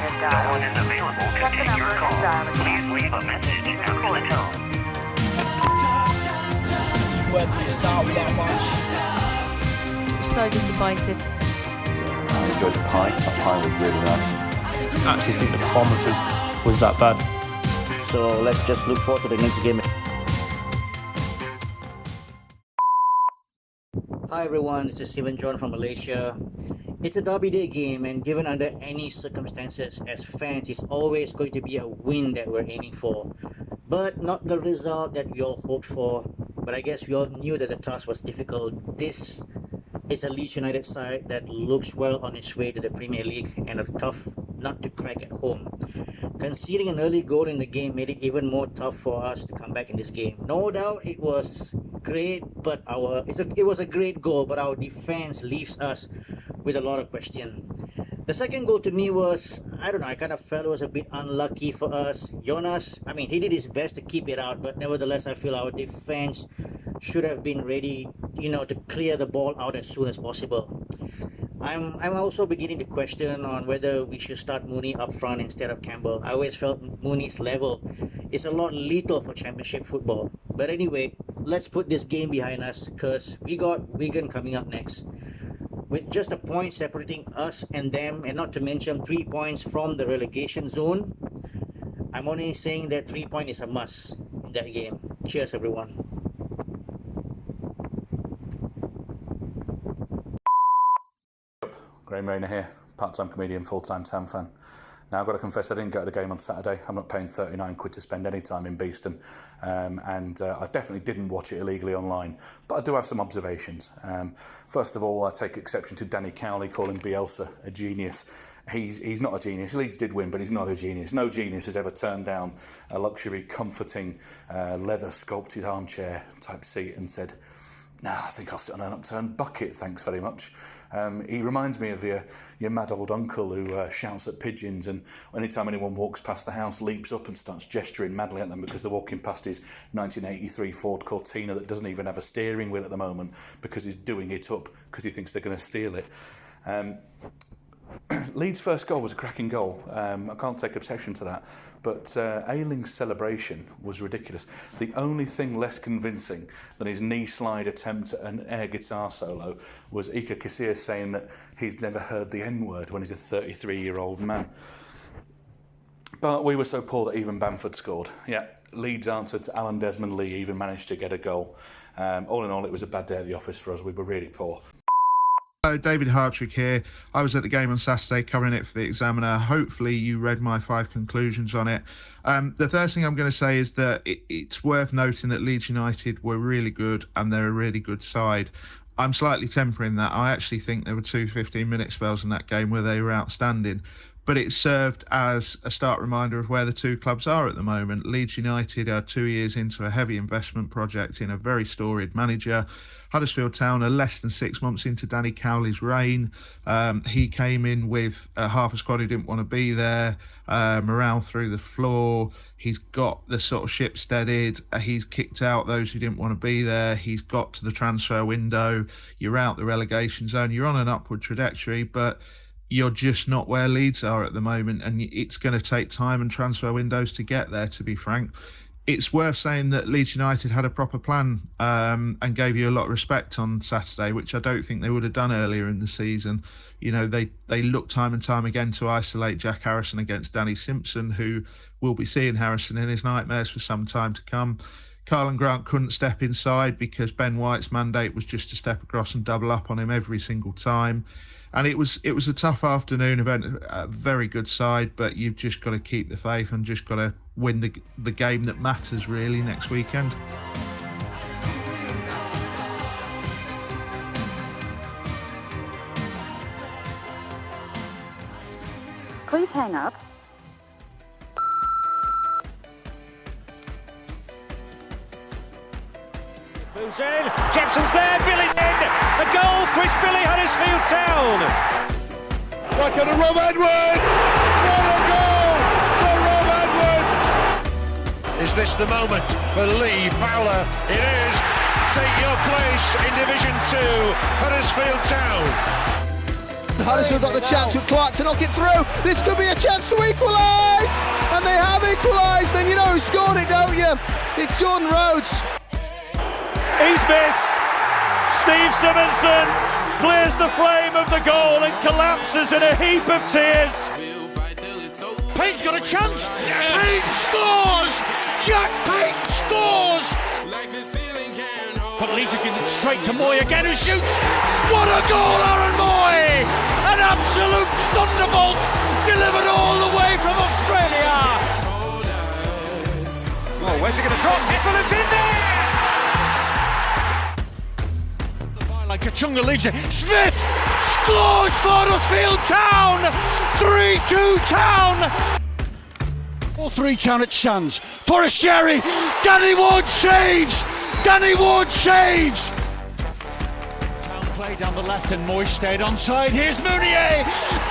No one is available to take your call. Please leave a message after the tone. Where do you start with that match? So disappointed. I enjoyed the pie. That pie was really nice. I actually think the performance was that bad. So let's just look forward to the next game. Hi everyone, this is Steven John from Malaysia. It's a derby day game, and given under any circumstances, as fans, it's always going to be a win that we're aiming for. But not the result that we all hoped for. But I guess we all knew that the task was difficult. This is a Leeds United side that looks well on its way to the Premier League and a tough nut to crack at home. Conceding an early goal in the game made it even more tough for us to come back in this game. No doubt it was great, but it was a great goal, but our defense leaves us with a lot of question. The second goal to me was, I don't know, I kind of felt it was a bit unlucky for us. Jonas, he did his best to keep it out, but nevertheless I feel our defense should have been ready, to clear the ball out as soon as possible. I'm also beginning to question on whether we should start Mooney up front instead of Campbell. I always felt Mooney's level is a lot lethal for Championship football. But anyway, let's put this game behind us, because we got Wigan coming up next. With just a point separating us and them, and not to mention 3 points from the relegation zone, I'm only saying that 3 points is a must in that game. Cheers everyone. Graham Rayner here, part-time comedian, full-time Town fan. Now I've got to confess I didn't go to the game on Saturday. I'm not paying 39 quid to spend any time in Beeston, and I definitely didn't watch it illegally online, but I do have some observations. First of all, I take exception to Danny Cowley calling Bielsa a genius. He's not a genius. Leeds did win, but he's not a genius. No genius has ever turned down a luxury, comforting, leather sculpted armchair type seat and said, "Nah, I think I'll sit on an upturned bucket, thanks very much." He reminds me of your mad old uncle who shouts at pigeons, and anytime anyone walks past the house, leaps up and starts gesturing madly at them because they're walking past his 1983 Ford Cortina that doesn't even have a steering wheel at the moment because he's doing it up because he thinks they're going to steal it. Leeds' first goal was a cracking goal. I can't take exception to that. But Ayling's celebration was ridiculous. The only thing less convincing than his knee slide attempt at an air guitar solo was Iker Casillas saying that he's never heard the N-word when he's a 33-year-old man. But we were so poor that even Bamford scored. Yeah, Leeds' answer to Alan Desmond-Lee even managed to get a goal. All in all, it was a bad day at the office for us. We were really poor. Hello, David Hartrick here. I was at the game on Saturday covering it for the Examiner. Hopefully you read my 5 conclusions on it. The first thing I'm going to say is that it's worth noting that Leeds United were really good and they're a really good side. I'm slightly tempering that. I actually think there were 2 15-minute spells in that game where they were outstanding. But it served as a stark reminder of where the two clubs are at the moment. Leeds United are 2 years into a heavy investment project in a very storied manager. Huddersfield Town are less than 6 months into Danny Cowley's reign. He came in with half a squad who didn't want to be there, morale through the floor. He's got the sort of ship steadied. He's kicked out those who didn't want to be there. He's got to the transfer window. You're out the relegation zone. You're on an upward trajectory, but you're just not where Leeds are at the moment, and it's going to take time and transfer windows to get there, to be frank. It's worth saying that Leeds United had a proper plan and gave you a lot of respect on Saturday, which I don't think they would have done earlier in the season. They looked time and time again to isolate Jack Harrison against Danny Simpson, who will be seeing Harrison in his nightmares for some time to come. Carlan Grant couldn't step inside because Ben White's mandate was just to step across and double up on him every single time. And it was a tough afternoon event, a very good side, but you've just got to keep the faith and just got to win the game that matters really next weekend. Please hang up. Moves in, Jepson's there, Billy's in, a goal, Chris Billy, Huddersfield Town. Back at Rob Edwards, what a goal for Rob Edwards. Is this the moment for Lee Fowler? It is. Take your place in Division 2, Huddersfield Town. Huddersfield got the chance with Clark to knock it through. This could be a chance to equalise, and they have equalised. And you know who scored it, don't you? It's Jordan Rhodes. He's missed. Steve Simonson clears the frame of the goal and collapses in a heap of tears. Payne's got a chance. Payne scores. Jack Payne scores. But Leeds are giving it straight to Moy again, who shoots. What a goal, Aaron Moy! An absolute thunderbolt delivered all the way from Australia. Oh, where's he going to drop? Nicholas in there! Like Kachunga Legion. Smith scores for Huddersfield Town. 3-2 Town. 4-3 Town it stands. Forestieri. Danny Ward saves. Danny Ward saves. Town play down the left and Moy stayed onside. Here's Mounier.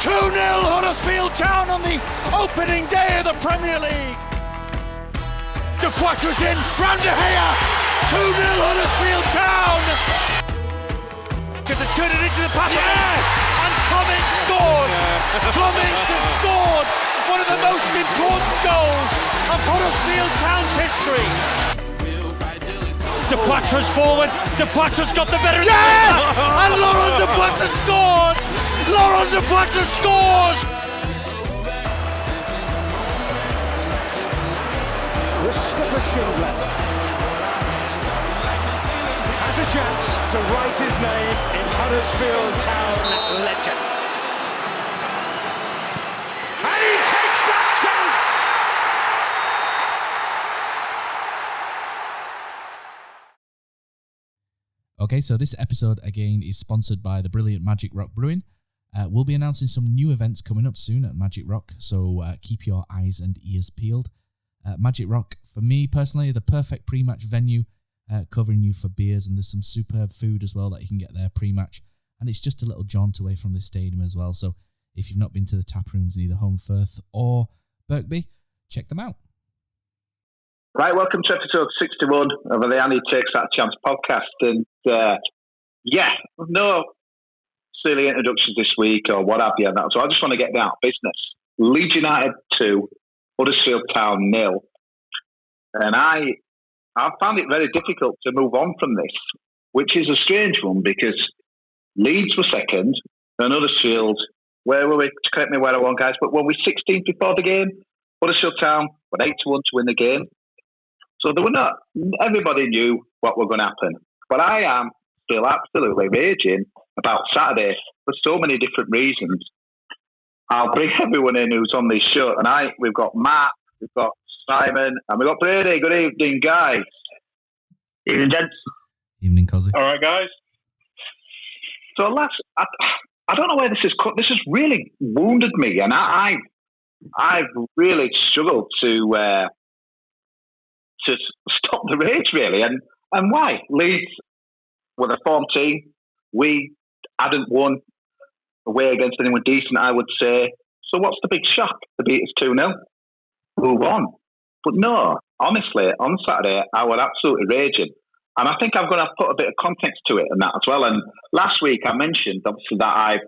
2-0 Huddersfield Town on the opening day of the Premier League. De Quattro's in. Round De Gea. 2-0 Huddersfield Town. Gets to turn it into the pass. Yes! And Cummins scored. Cummins has scored one of the most important goals of Huddersfield Town's history. De Quattro's forward. De Quattro's got the better. Yes! And Laurent De Quattro scores. Laurent De Quattro scores. Christopher Schindler has a chance to write his name in Huddersfield Town legend. And he takes that chance! Okay, so this episode again is sponsored by the brilliant Magic Rock Brewing. We'll be announcing some new events coming up soon at Magic Rock, so keep your eyes and ears peeled. Magic Rock, for me personally, the perfect pre-match venue, covering you for beers, and there's some superb food as well that you can get there pre-match, and it's just a little jaunt away from the stadium as well. So if you've not been to the tap rooms in either Home Firth or Birkby, check them out. Right, welcome to episode 61 of the Andy Takes That Chance podcast. And no silly introductions this week or what have you. So I just want to get down to business. Leeds United 2, Huddersfield Town 0. And I found it very difficult to move on from this, which is a strange one because Leeds were second and Huddersfield, where were we? Correct me where I want, guys, but were we 16th before the game? Huddersfield Town were 8-1 to win the game. So they were not, everybody knew what was going to happen. But I am still absolutely raging about Saturday for so many different reasons. I'll bring everyone in who's on this show tonight. We've got Matt, we've got Simon, and we've got Brady. Good evening, guys. Evening, gents. Evening, Cozzy. All right, guys. So, lads, I don't know where this is. This has really wounded me, and I've really struggled to stop the rage, really. And why? Leeds were the form team. We hadn't won away against anyone decent, I would say. So what's the big shock? The beat is 2-0. Move on. But no, honestly, on Saturday, I was absolutely raging. And I think I'm going to put a bit of context to it and that as well. And last week I mentioned, obviously, that I've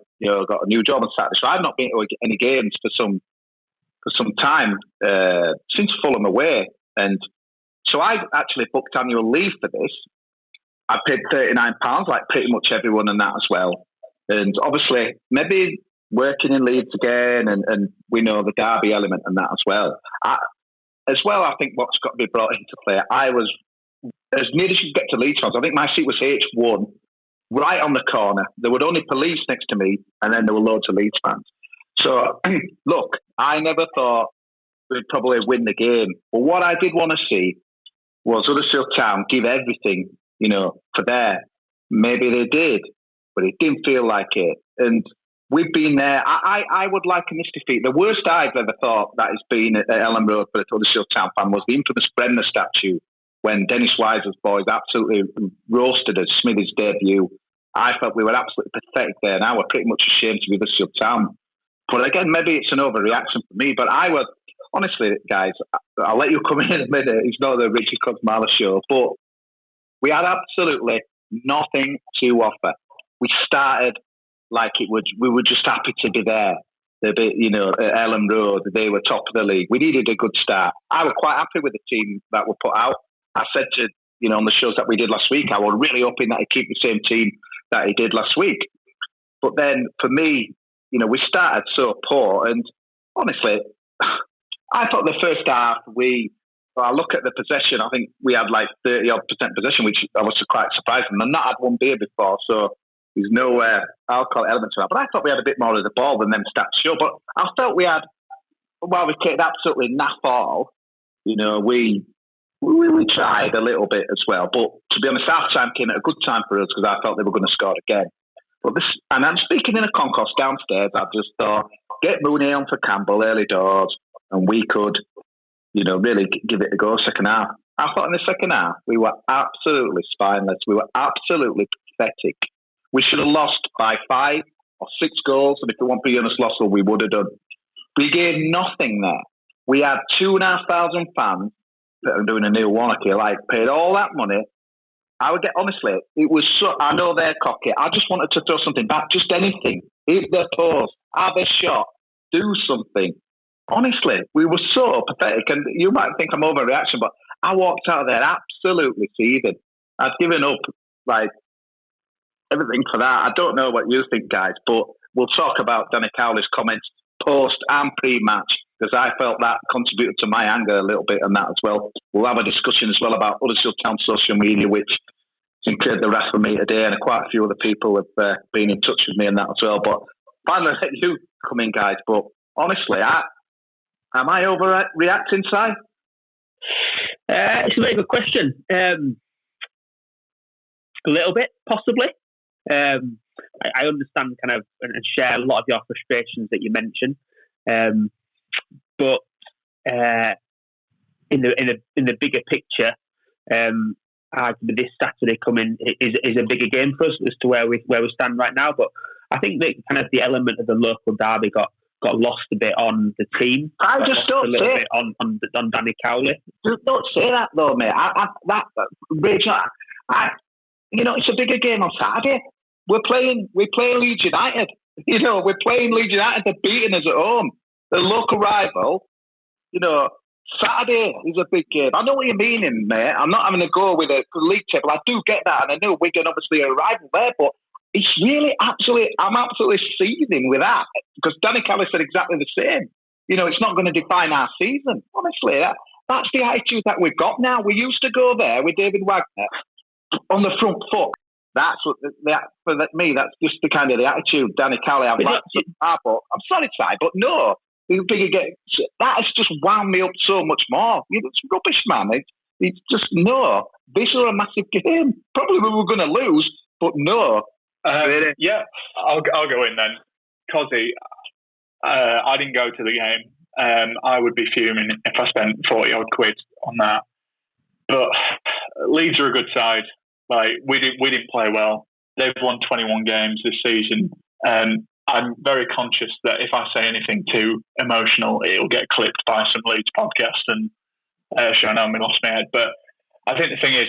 got a new job on Saturday. So I've not been to any games for some time, since Fulham away. And so I actually booked annual leave for this. I paid £39, like pretty much everyone and that as well. And obviously, maybe working in Leeds again, and we know the derby element and that as well. I think what's got to be brought into play, I was, as near as you get to Leeds fans, I think my seat was H1, right on the corner. There were only police next to me, and then there were loads of Leeds fans. So, look, I never thought we'd probably win the game. But what I did want to see was Huddersfield Town give everything, for there. Maybe they did, but it didn't feel like it. And we've been there. I would liken this defeat. The worst I've ever thought that has been at Ellen Road for a Huddersfield Town fan was the infamous Brenner statue when Dennis Wise's boys absolutely roasted us, Smithy's debut. I felt we were absolutely pathetic there, and I was pretty much ashamed to be Huddersfield Town. But again, maybe it's an overreaction for me, but I was, honestly, guys, I'll let you come in a minute. It's not the Richard Kosmala show, but we had absolutely nothing to offer. We started like we were just happy to be there. At Ellen Road, they were top of the league. We needed a good start. I was quite happy with the team that were put out. I said to, on the shows that we did last week, I was really hoping that he'd keep the same team that he did last week. But then for me, we started so poor, and honestly, I thought the first half I look at the possession, I think we had like 30-odd% possession, which I was quite surprised. And I've not had one beer before, so there's no alcohol element to that. But I thought we had a bit more of the ball than them stats show. But I felt we had, while we kicked absolutely naff all, we tried a little bit as well. But to be honest, half time came at a good time for us because I felt they were going to score again. But and I'm speaking in a concourse downstairs, I just thought, get Mooney on for Campbell early doors, and we could, really give it a go second half. I thought in the second half, we were absolutely spineless. We were absolutely pathetic. We should have lost by 5 or 6 goals, and if it weren't for Jonas Lossell, we would have done. We gave nothing there. We had 2,500 fans that are doing a Neil Warnock here, paid all that money. I would get, honestly, it was so, I know they're cocky. I just wanted to throw something back, just anything. Hit their post, have a shot, do something. Honestly, we were so pathetic, and you might think I'm overreaction, but I walked out of there absolutely seething. I'd given up, everything for that. I don't know what you think, guys, but we'll talk about Danny Cowley's comments post and pre-match, because I felt that contributed to my anger a little bit on that as well. We'll have a discussion as well about Huddersfield Town social media, which incurred the wrath of me today, and quite a few other people have been in touch with me on that as well. But finally, let you come in, guys. But honestly, am I overreacting, Si? It's a very good question. A little bit, possibly. I understand kind of and share a lot of your frustrations that you mentioned. But in the bigger picture, this Saturday coming is a bigger game for us as to where we stand right now. But I think that kind of the element of the local derby got lost a bit on the team. I just don't say it on Danny Cowley. Don't say that though, mate. Rachel, it's a bigger game on Saturday. We're playing Leeds United. We're playing Leeds United. They're beating us at home. The local rival. Saturday is a big game. I know what you're meaning, mate. I'm not having a go with a league table. I do get that, and I know Wigan obviously are a rival there, but it's really I'm absolutely seething with that because Danny Cowley said exactly the same. It's not going to define our season. Honestly, that's the attitude that we've got now. We used to go there with David Wagner on the front foot. That's what for me. That's just the kind of the attitude Danny Cowley. I'm sorry, Si, but no. That has just wound me up so much more. It's rubbish, man. It's just no. This is a massive game. Probably we were going to lose, but no. Yeah, I'll go in then. Cozzy, I didn't go to the game. I would be fuming if I spent 40-odd quid on that. But Leeds are a good side. We didn't play well. They've won 21 games this season. I'm very conscious that if I say anything too emotional, it'll get clipped by some Leeds podcast and showing how I lost my head. But I think the thing is,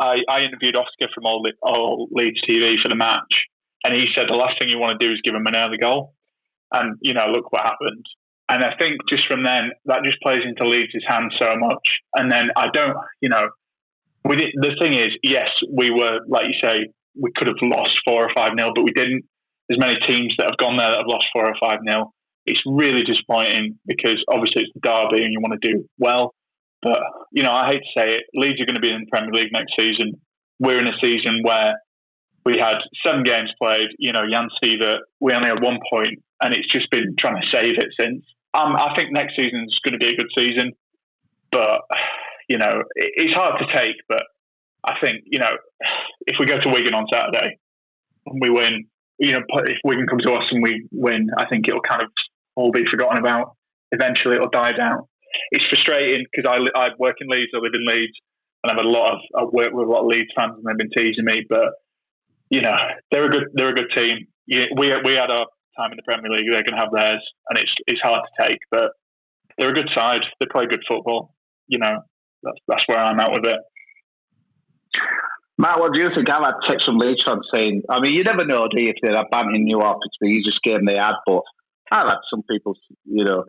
I interviewed Oscar from all Leeds TV for the match, and he said the last thing you want to do is give him an early goal. And, look what happened. And I think just from then, that just plays into Leeds' hands so much. And then the thing is, yes, we were, like you say, we could have lost 4 or 5-0, but we didn't. There's many teams that have gone there that have lost 4 or 5-0. It's really disappointing because obviously it's the derby and you want to do well. But, I hate to say it, Leeds are going to be in the Premier League next season. We're in a season where we had 7 games played. Jan Sievert, we only had 1 point, and it's just been trying to save it since. I think next season is going to be a good season. But, it's hard to take. But I think, if we go to Wigan on Saturday and we win, if Wigan come to us and we win, I think it'll kind of all be forgotten about. Eventually, it'll die down. It's frustrating because I work in Leeds, I live in Leeds, and I work with a lot of Leeds fans, and they've been teasing me. But they're a good team. We had our time in the Premier League; they're going to have theirs, and it's hard to take. But they're a good side. They play good football. That's where I'm at with it. Matt, what do you think? I've had text from Leeds fans saying, I mean, you never know, do you, if they're banting you off, it's the easiest game they had, but I've had some people,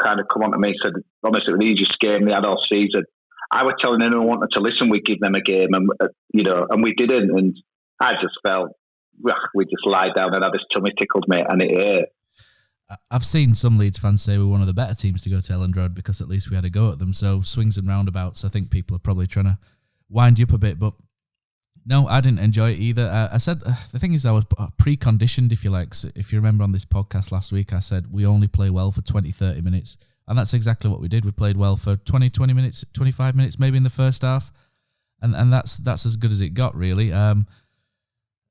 kind of come on to me and said, honestly, the easiest game they had all season. I was telling anyone who wanted to listen, we'd give them a game, and and we didn't, and I just felt, we just lied down and had his tummy tickled, mate, and it hurt. I've seen some Leeds fans say we're one of the better teams to go to Elland Road because at least we had a go at them. So swings and roundabouts, I think people are probably trying to wind you up a bit. But no, I didn't enjoy it either. I said, the thing is I was preconditioned, if you like. So if you remember on this podcast last week, I said we only play well for 20, 30 minutes. And that's exactly what we did. We played well for 20 minutes, 25 minutes maybe in the first half. And that's as good as it got, really.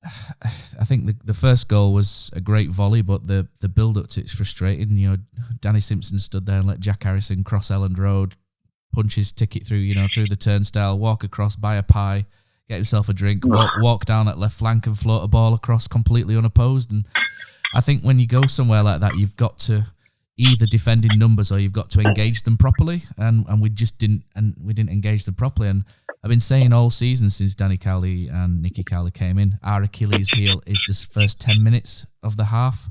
I think the first goal was a great volley, but the build-up to it's frustrating. Danny Simpson stood there and let Jack Harrison cross Elland Road, punch his ticket through, through the turnstile, walk across, buy a pie, get himself a drink, walk down at left flank and float a ball across completely unopposed. And I think when you go somewhere like that, you've got to either defend in numbers or you've got to engage them properly. And we just didn't engage them properly. And I've been saying all season since Danny Cowley and Nicky Cowley came in, our Achilles heel is this first 10 minutes of the half.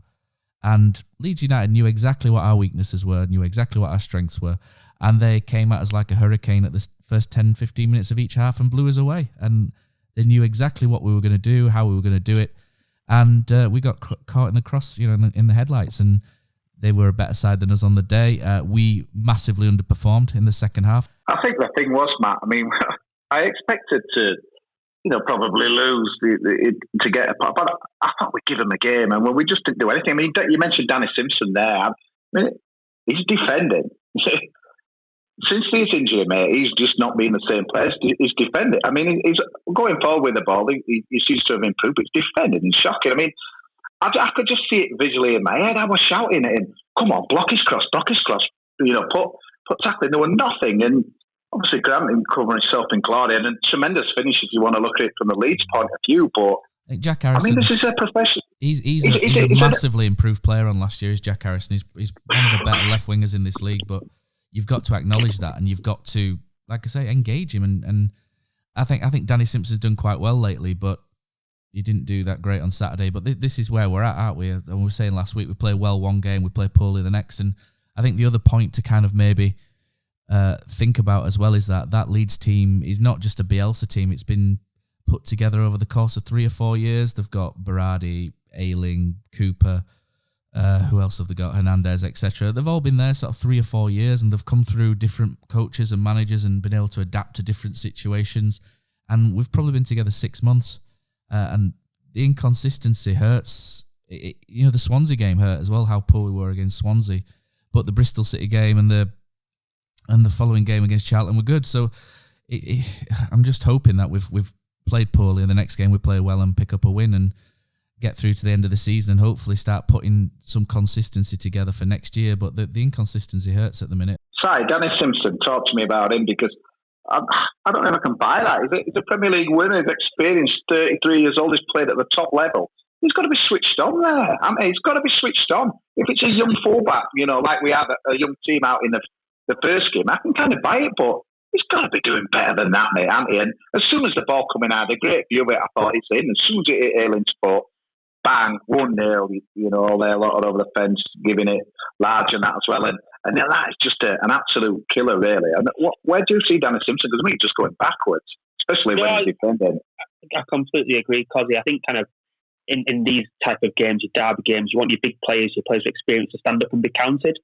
And Leeds United knew exactly what our weaknesses were, knew exactly what our strengths were. And they came at us like a hurricane at the first 10, 15 minutes of each half and blew us away. And they knew exactly what we were going to do, how we were going to do it. And we got caught in the cross, in the headlights. And they were a better side than us on the day. We massively underperformed in the second half. I think the thing was, Matt, I mean, I expected to, probably lose to get a part, but I thought we'd give them a game, and we just didn't do anything. I mean, you mentioned Danny Simpson there. I mean, he's defending. Since his injury, mate, he's just not been the same player. He's defending. I mean, he's going forward with the ball. He seems to have improved, but he's defending. He's shocking. I mean, I could just see it visually in my head. I was shouting at him, come on, block his cross, put tackling. There were nothing, and obviously, Grant covering himself in glory, and a tremendous finish if you want to look at it from the Leeds point of view. But Jack Harrison, this is a professional. He's a massively improved player on last year. Is Jack Harrison? He's one of the better left wingers in this league. But you've got to acknowledge that, and you've got to, like I say, engage him. And I think Danny Simpson's done quite well lately, but he didn't do that great on Saturday. But this is where we're at, aren't we? And we were saying last week we play well one game, we play poorly the next, and I think the other point to kind of maybe think about as well is that Leeds team is not just a Bielsa team. It's been put together over the course of 3 or 4 years. They've got Berardi, Ayling, Cooper, who else have they got? Hernandez, etc. They've all been there sort of 3 or 4 years, and they've come through different coaches and managers and been able to adapt to different situations. And we've probably been together 6 months, and the inconsistency hurts. The Swansea game hurt as well, how poor we were against Swansea, but the Bristol City game and the following game against Charlton were good. So I'm just hoping that we've played poorly, and the next game we play well and pick up a win and get through to the end of the season and hopefully start putting some consistency together for next year. But the inconsistency hurts at the minute. Sorry, Danny Simpson, talk to me about him, because I don't know if I can buy that. He's a Premier League winner, he's experienced, 33 years old, he's played at the top level. He's got to be switched on there. I mean, he's got to be switched on. If it's a young fullback, like we had a young team out in the first game, I can kind of buy it, but he's got to be doing better than that, mate, hasn't he? And as soon as the ball coming out, the great view of it, I thought it's in. As soon as it hit Ayling's foot, bang, 1-0, they're all over the fence, giving it large and that as well. And that is just an absolute killer, really. And where do you see Danny Simpson? Because I mean, he's just going backwards, especially when he's defending. I completely agree, Cosy. I think kind of in these type of games, your derby games, you want your big players, your players with experience to stand up and be counted.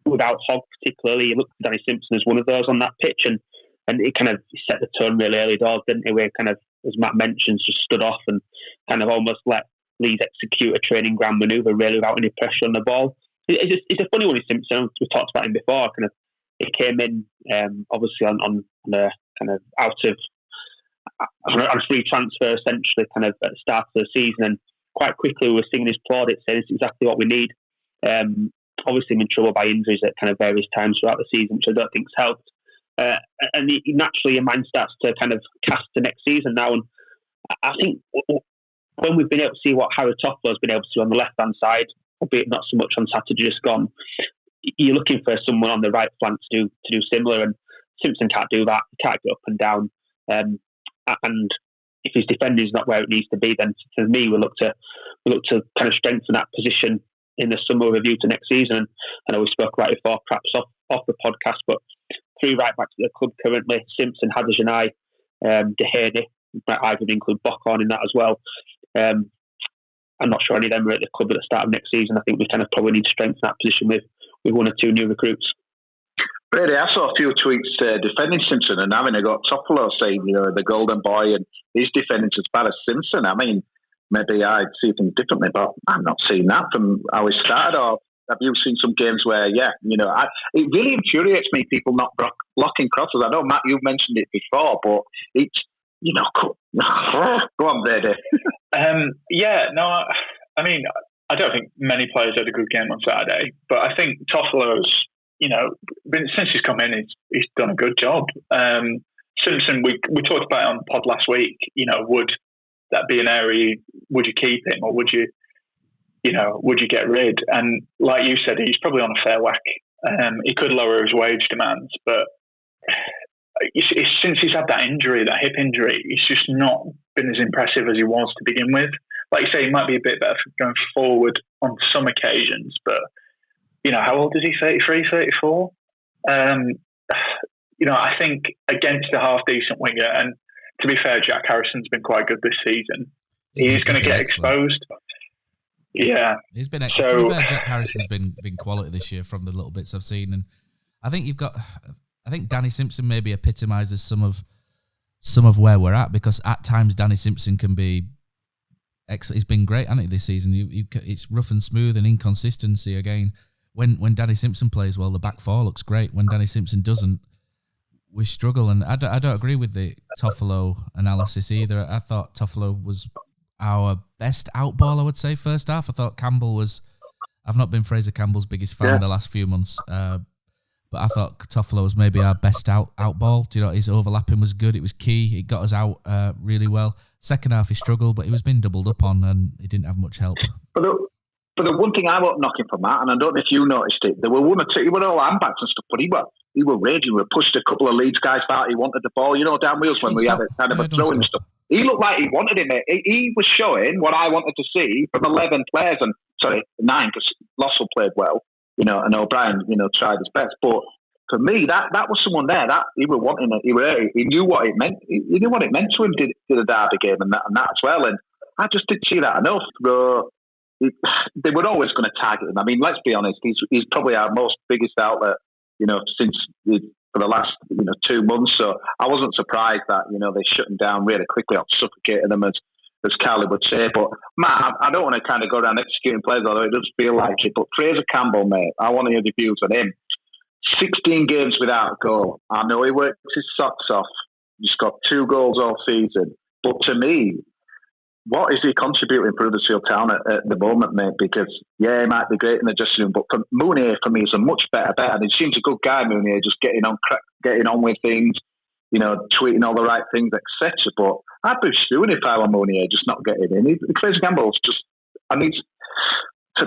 Without Hogg particularly, you looked at Danny Simpson as one of those on that pitch, and it kind of set the tone really early doors, didn't it? Where kind of, as Matt mentions, just stood off and kind of almost let Leeds execute a training ground manoeuvre really without any pressure on the ball. It's a funny one with Simpson. We talked about him before. Kind of, he came in obviously on a kind of on free transfer essentially, kind of at the start of the season, and quite quickly we were singing his plaudits, saying it's exactly what we need. Obviously in trouble by injuries at kind of various times throughout the season, which I don't think's helped. And naturally your mind starts to kind of cast to next season now. And I think when we've been able to see what Harry Toffolo has been able to do on the left-hand side, albeit not so much on Saturday just gone, you're looking for someone on the right flank to do similar, and Simpson can't do that. He can't get up and down. And if his defending is not where it needs to be, then for me we look to kind of strengthen that position in the summer review to next season. And I know we spoke about it before, perhaps off the podcast, but 3 right backs at the club currently: Simpson, Haderjanai, De Gea. I would include Bockhorn in that as well. I'm not sure any of them are at the club at the start of next season. I think we kind of probably need to strengthen that position with 1 or 2 new recruits. Really, I saw a few tweets defending Simpson, and I got Toffolo saying, the golden boy, and his defending's as bad as Simpson. I mean, maybe I'd see things differently, but I'm not seeing that from how he started. Or have you seen some games where, it really infuriates me, people not blocking crosses. I know, Matt, you've mentioned it before, but it's, go on there, Dave. I mean, I don't think many players had a good game on Saturday, but I think Toffolo's, since he's come in, he's done a good job. Simpson, we talked about it on the pod last week. Would that be an area? Would you keep him, or would you get rid? And like you said, he's probably on a fair whack. He could lower his wage demands, but since he's had that injury, that hip injury, he's just not been as impressive as he was to begin with. Like you say, he might be a bit better going forward on some occasions, but how old is he? 33, 34? I think against a half-decent winger, and to be fair, Jack Harrison's been quite good this season. He's going to get exposed. Yeah. He's been excellent. To be fair, Jack Harrison's been quality this year from the little bits I've seen, and I think Danny Simpson maybe epitomises some of where we're at, because at times Danny Simpson can be excellent. He's been great, hasn't he, this season? It's rough and smooth and inconsistency again. When Danny Simpson plays well, the back four looks great. When Danny Simpson doesn't, we struggle. And I don't agree with the Toffolo analysis either. I thought Toffolo was our best outball, I would say, first half. I thought Campbell was... I've not been Fraser Campbell's biggest fan in the last few months, but I thought Toffolo was maybe our best outball. His overlapping was good. It was key. It got us out really well. Second half, he struggled, but he was being doubled up on, and he didn't have much help. But the one thing I won't knock him for, Matt, and I don't know if you noticed it, there were 1 or 2, he were all handbacks and stuff, but he were raging. We pushed a couple of Leeds guys out. He wanted the ball, down wheels when we had a kind of a throw and stuff. He looked like he wanted it. He was showing what I wanted to see from 11 players, 9, because Lossell played well, and O'Brien, tried his best. But for me, that was someone there that he was wanting it. He knew what it meant. He knew what it meant to him. Did a derby game and that as well. And I just didn't see that enough. They were always going to target him. I mean, let's be honest. He's probably our most biggest outlet, since for the last 2 months. So I wasn't surprised that they shut him down really quickly or suffocated them, as Carly would say. But Matt, I don't want to kind of go around executing players, although it does feel like it. But Fraser Campbell, mate, I want to hear the views on him. 16 games without a goal. I know he works his socks off. He's got 2 goals all season. But to me, what is he contributing for Huddersfield Town at the moment, mate? Because, he might be great in the dressing room, but Mounier, for me, is a much better bet. And he seems a good guy, Mounier, just getting on with things, tweeting all the right things, etc. But I'd be stewing if I were Mounier, just not getting in. Fraser Campbell's just, to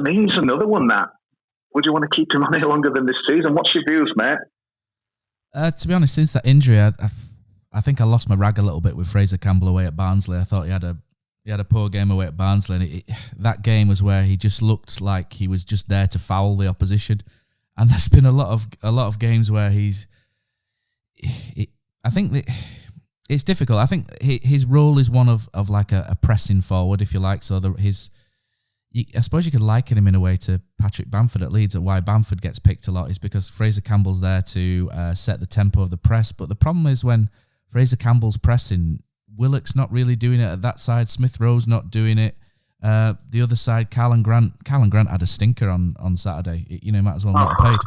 me, he's another one that, would you want to keep him on here longer than this season? What's your views, mate? To be honest, since that injury, I think I lost my rag a little bit with Fraser Campbell away at Barnsley. I thought he had a poor game away at Barnsley, and that game was where he just looked like he was just there to foul the opposition. And there's been a lot of games where I think that it's difficult. I think his role is one of like a pressing forward, if you like. So I suppose you could liken him in a way to Patrick Bamford at Leeds. Why Bamford gets picked a lot is because Fraser Campbell's there to set the tempo of the press. But the problem is when Fraser Campbell's pressing, Willock's not really doing it at that side. Smith Rowe's not doing it. The other side, Carlin Grant had a stinker on Saturday. He might as well not have played.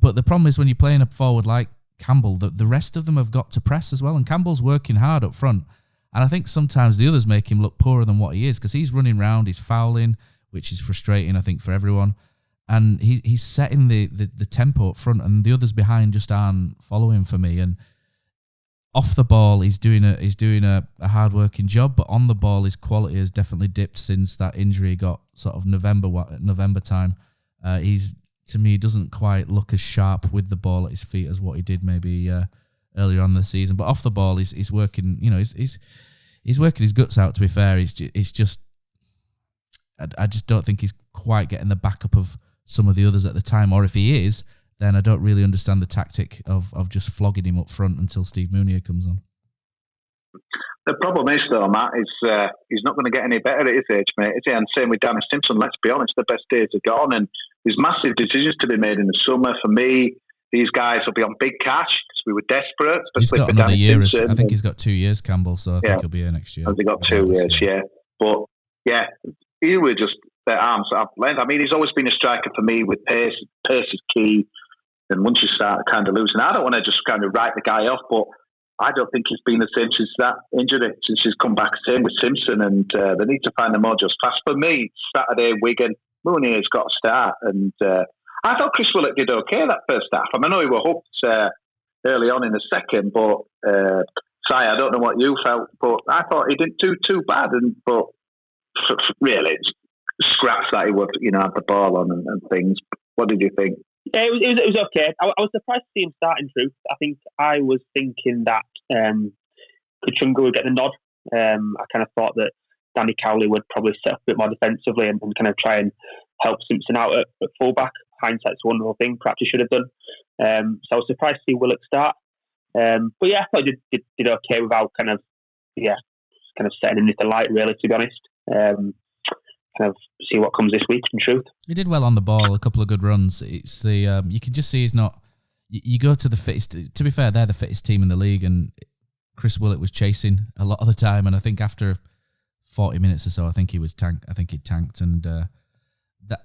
But the problem is when you're playing a forward like Campbell, the rest of them have got to press as well. And Campbell's working hard up front. And I think sometimes the others make him look poorer than what he is, because he's running around, he's fouling, which is frustrating, I think, for everyone. And he's setting the tempo up front, and the others behind just aren't following for me. And off the ball, he's doing a hard-working job, but on the ball, his quality has definitely dipped since that injury got sort of November time. To me, doesn't quite look as sharp with the ball at his feet as what he did maybe earlier on in the season. But off the ball, he's working. You know, he's working his guts out. To be fair, it's just I just don't think he's quite getting the backup of some of the others at the time. Or if he is, then I don't really understand the tactic of just flogging him up front until Steve Mounier comes on. The problem is, though, Matt, is he's not going to get any better at his age, mate. Is he? And same with Danny Simpson. Let's be honest, the best days are gone, and there's massive decisions to be made in the summer. For me, these guys will be on big cash because we were desperate. He's got for another Danny year. Simpson. I think he's got 2 years, Campbell. So I think he'll be here next year. Has he got 2 years? Yeah, but yeah, he was just their arms at length. I mean, he's always been a striker for me with pace. Pace is key. And once you start kind of losing, I don't want to just kind of write the guy off, but I don't think he's been the same since that injury, since he's come back. Same with Simpson, and they need to find a more just pass. For me, Saturday, Wigan, Mounier's got to start. And I thought Chris Willock did okay that first half. I know he were hooked early on in the second, but I don't know what you felt, but I thought he didn't do too bad. But really, scraps that he would, have the ball on and things. What did you think? Yeah, it was okay. I was surprised to see him start, in truth. I think I was thinking that Kachunga would get the nod. I kind of thought that Danny Cowley would probably set up a bit more defensively and kind of try and help Simpson out at fullback. Hindsight's a wonderful thing. Perhaps he should have done. So I was surprised to see Willock start. But yeah, I thought he did okay without kind of setting him into the light, really, to be honest. Kind of see what comes this week, in truth. He did well on the ball, a couple of good runs. It's the you can just see he's not. You go to the fittest. To be fair, they're the fittest team in the league, and Chris Willock was chasing a lot of the time. And I think after 40 minutes or so, I think he tanked, and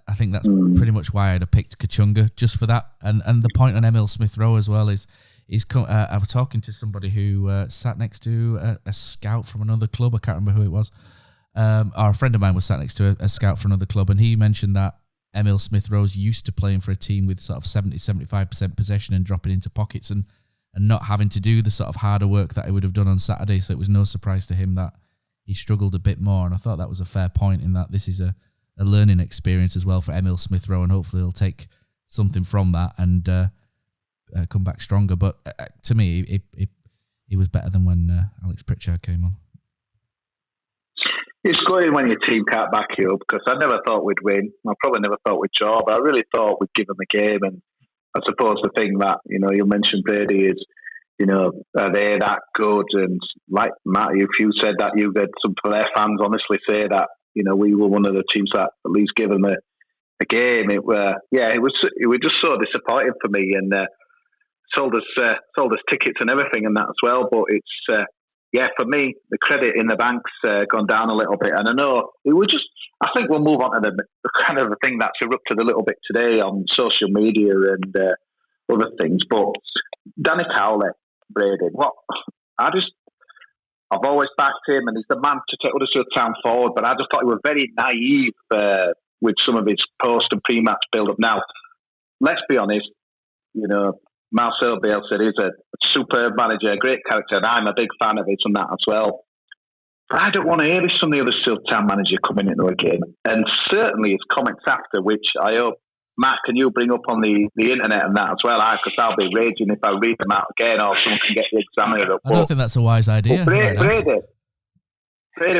I think that's pretty much why I'd have picked Kachunga just for that. And the point on Emil Smith Rowe as well is I was talking to somebody who sat next to a scout from another club. I can't remember who it was. Or a friend of mine was sat next to a scout for another club, and he mentioned that Emil Smith Rowe's used to playing for a team with sort of 70-75% possession and dropping into pockets and not having to do the sort of harder work that he would have done on Saturday. So it was no surprise to him that he struggled a bit more. And I thought that was a fair point in that this is a learning experience as well for Emil Smith Rowe, and hopefully he'll take something from that and come back stronger. But to me, he was better than when Alex Pritchard came on. It's good when your team can't back you up, because I never thought we'd win. I probably never thought we'd draw, but I really thought we'd give them the game. And I suppose the thing that, you mentioned Brady is, are they that good? And like Matt, if you said that, you had some of their fans honestly say that, we were one of the teams that at least give them a game. It was just so disappointing for me, and sold us tickets and everything and that as well. But it's, for me, the credit in the bank's gone down a little bit. And I know I think we'll move on to the kind of the thing that's erupted a little bit today on social media and other things. But Danny Cowley, Brady, I've always backed him, and he's the man to take Huddersfield Town forward. But I just thought he was very naive with some of his post and pre-match build-up. Now, let's be honest, Marcel Bielsa is a superb manager, a great character, and I'm a big fan of it and that as well. But I don't want to hear this from the Huddersfield Town manager coming into a game. And certainly his comments after, which I hope, Matt, can you bring up on the internet and that as well? Because I'll be raging if I read them out again, or someone can get the Examiner up. I don't think that's a wise idea. Brady,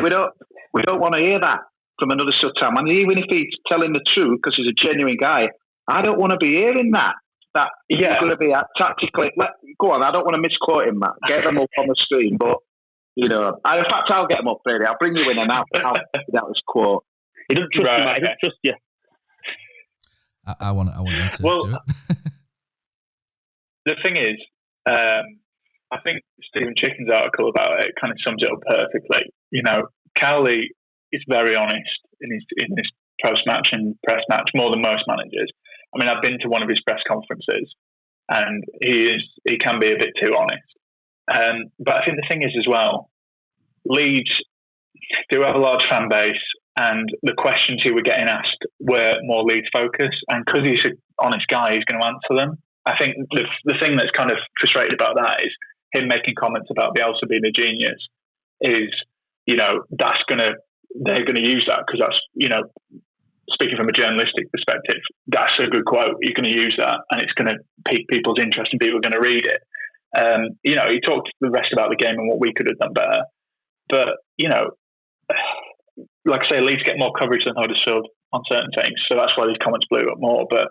we don't want to hear that from another Huddersfield Town manager, even if he's telling the truth, because he's a genuine guy. I don't want to be hearing that. That he's going to be tactically. Go on, I don't want to misquote him, Matt. Get them up on the screen, but in fact, I'll get them up, Brady. I'll bring you in and I'll that was quote. He doesn't trust you, Matt. He doesn't trust you. I want him to do it. The thing is, I think Stephen Chicken's article about it kind of sums it up perfectly. Cowley is very honest in his post-match and press match, more than most managers. I mean, I've been to one of his press conferences, and he can be a bit too honest. But I think the thing is as well, Leeds do have a large fan base, and the questions he were getting asked were more Leeds focused. And because he's an honest guy, he's going to answer them. I think the thing that's kind of frustrating about that is him making comments about Bielsa being a genius. Is they're going to use that because that's speaking from a journalistic perspective, that's a good quote. You're going to use that, and it's going to pique people's interest, and people are going to read it. You know, he talked to the rest about the game and what we could have done better. But, you know, like I say, Leeds get more coverage than Huddersfield on certain things, so that's why these comments blew up more. But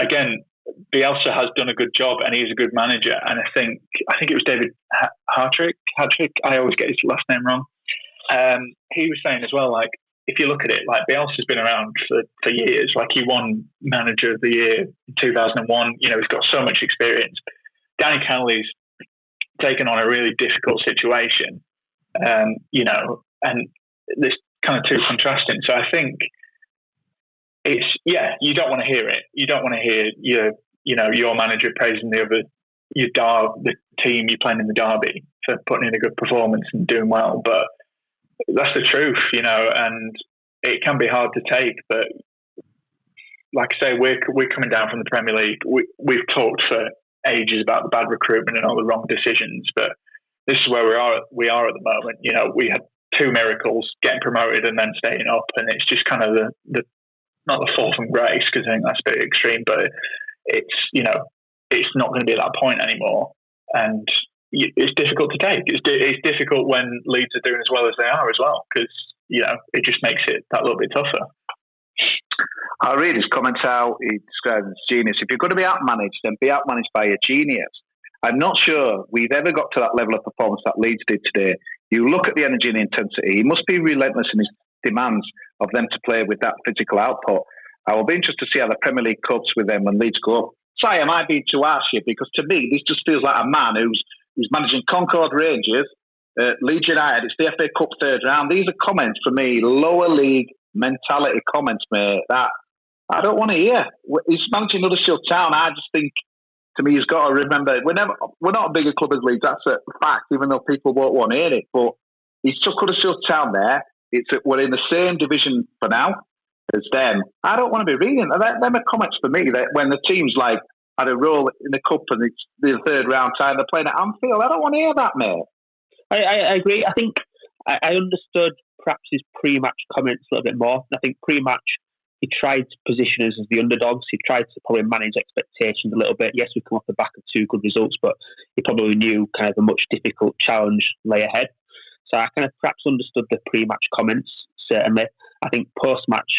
again, Bielsa has done a good job, and he's a good manager. And I think it was David Hartrick. I always get his last name wrong. He was saying as well, like, if you look at it, like, Bielsa's been around for years. Like, he won Manager of the Year in 2001. You know, he's got so much experience. Danny Cowley's taken on a really difficult situation. You know, and there's kind of two contrasting. So I think it's, you don't want to hear it. You don't want to hear your manager praising the team you're playing in the derby for putting in a good performance and doing well. But that's the truth, you know, and it can be hard to take. But like I say, we're coming down from the Premier League. We've talked for ages about the bad recruitment and all the wrong decisions, but this is where we are at the moment. You know, we had 2 miracles, getting promoted and then staying up, and it's just kind of the not the fall from grace, because I think that's a bit extreme, but it's, you know, it's not going to be at that point anymore, and it's difficult to take. It's difficult when Leeds are doing as well as they are as well, because, you know, it just makes it that little bit tougher. I'll read his comments out. He describes as genius. If you're going to be outmanaged, then be outmanaged by a genius. I'm not sure we've ever got to that level of performance that Leeds did today. You look at the energy and the intensity. He must be relentless in his demands of them to play with that physical output. I will be interested to see how the Premier League copes with them when Leeds go up. Sorry, I might be too harsh here, because to me, this just feels like a man who's managing Concord Rangers, Leeds United. It's the FA Cup third round. These are comments for me, lower league mentality comments, mate, that I don't want to hear. He's managing Huddersfield Town. I just think, to me, he's got to remember, we're not a bigger club as Leeds. That's a fact, even though people won't want to hear it. But he's took Huddersfield Town there. We're in the same division for now as them. I don't want to be reading them. Them are comments for me that when the team's like had a role in the cup and it's the third round time, they're playing at Anfield. I don't want to hear that, mate. I agree. I think I understood perhaps his pre-match comments a little bit more. I think pre-match he tried to position us as the underdogs. He tried to probably manage expectations a little bit. Yes, we come off the back of 2 good results, but he probably knew kind of a much difficult challenge lay ahead. So I kind of perhaps understood the pre-match comments, certainly. I think post-match,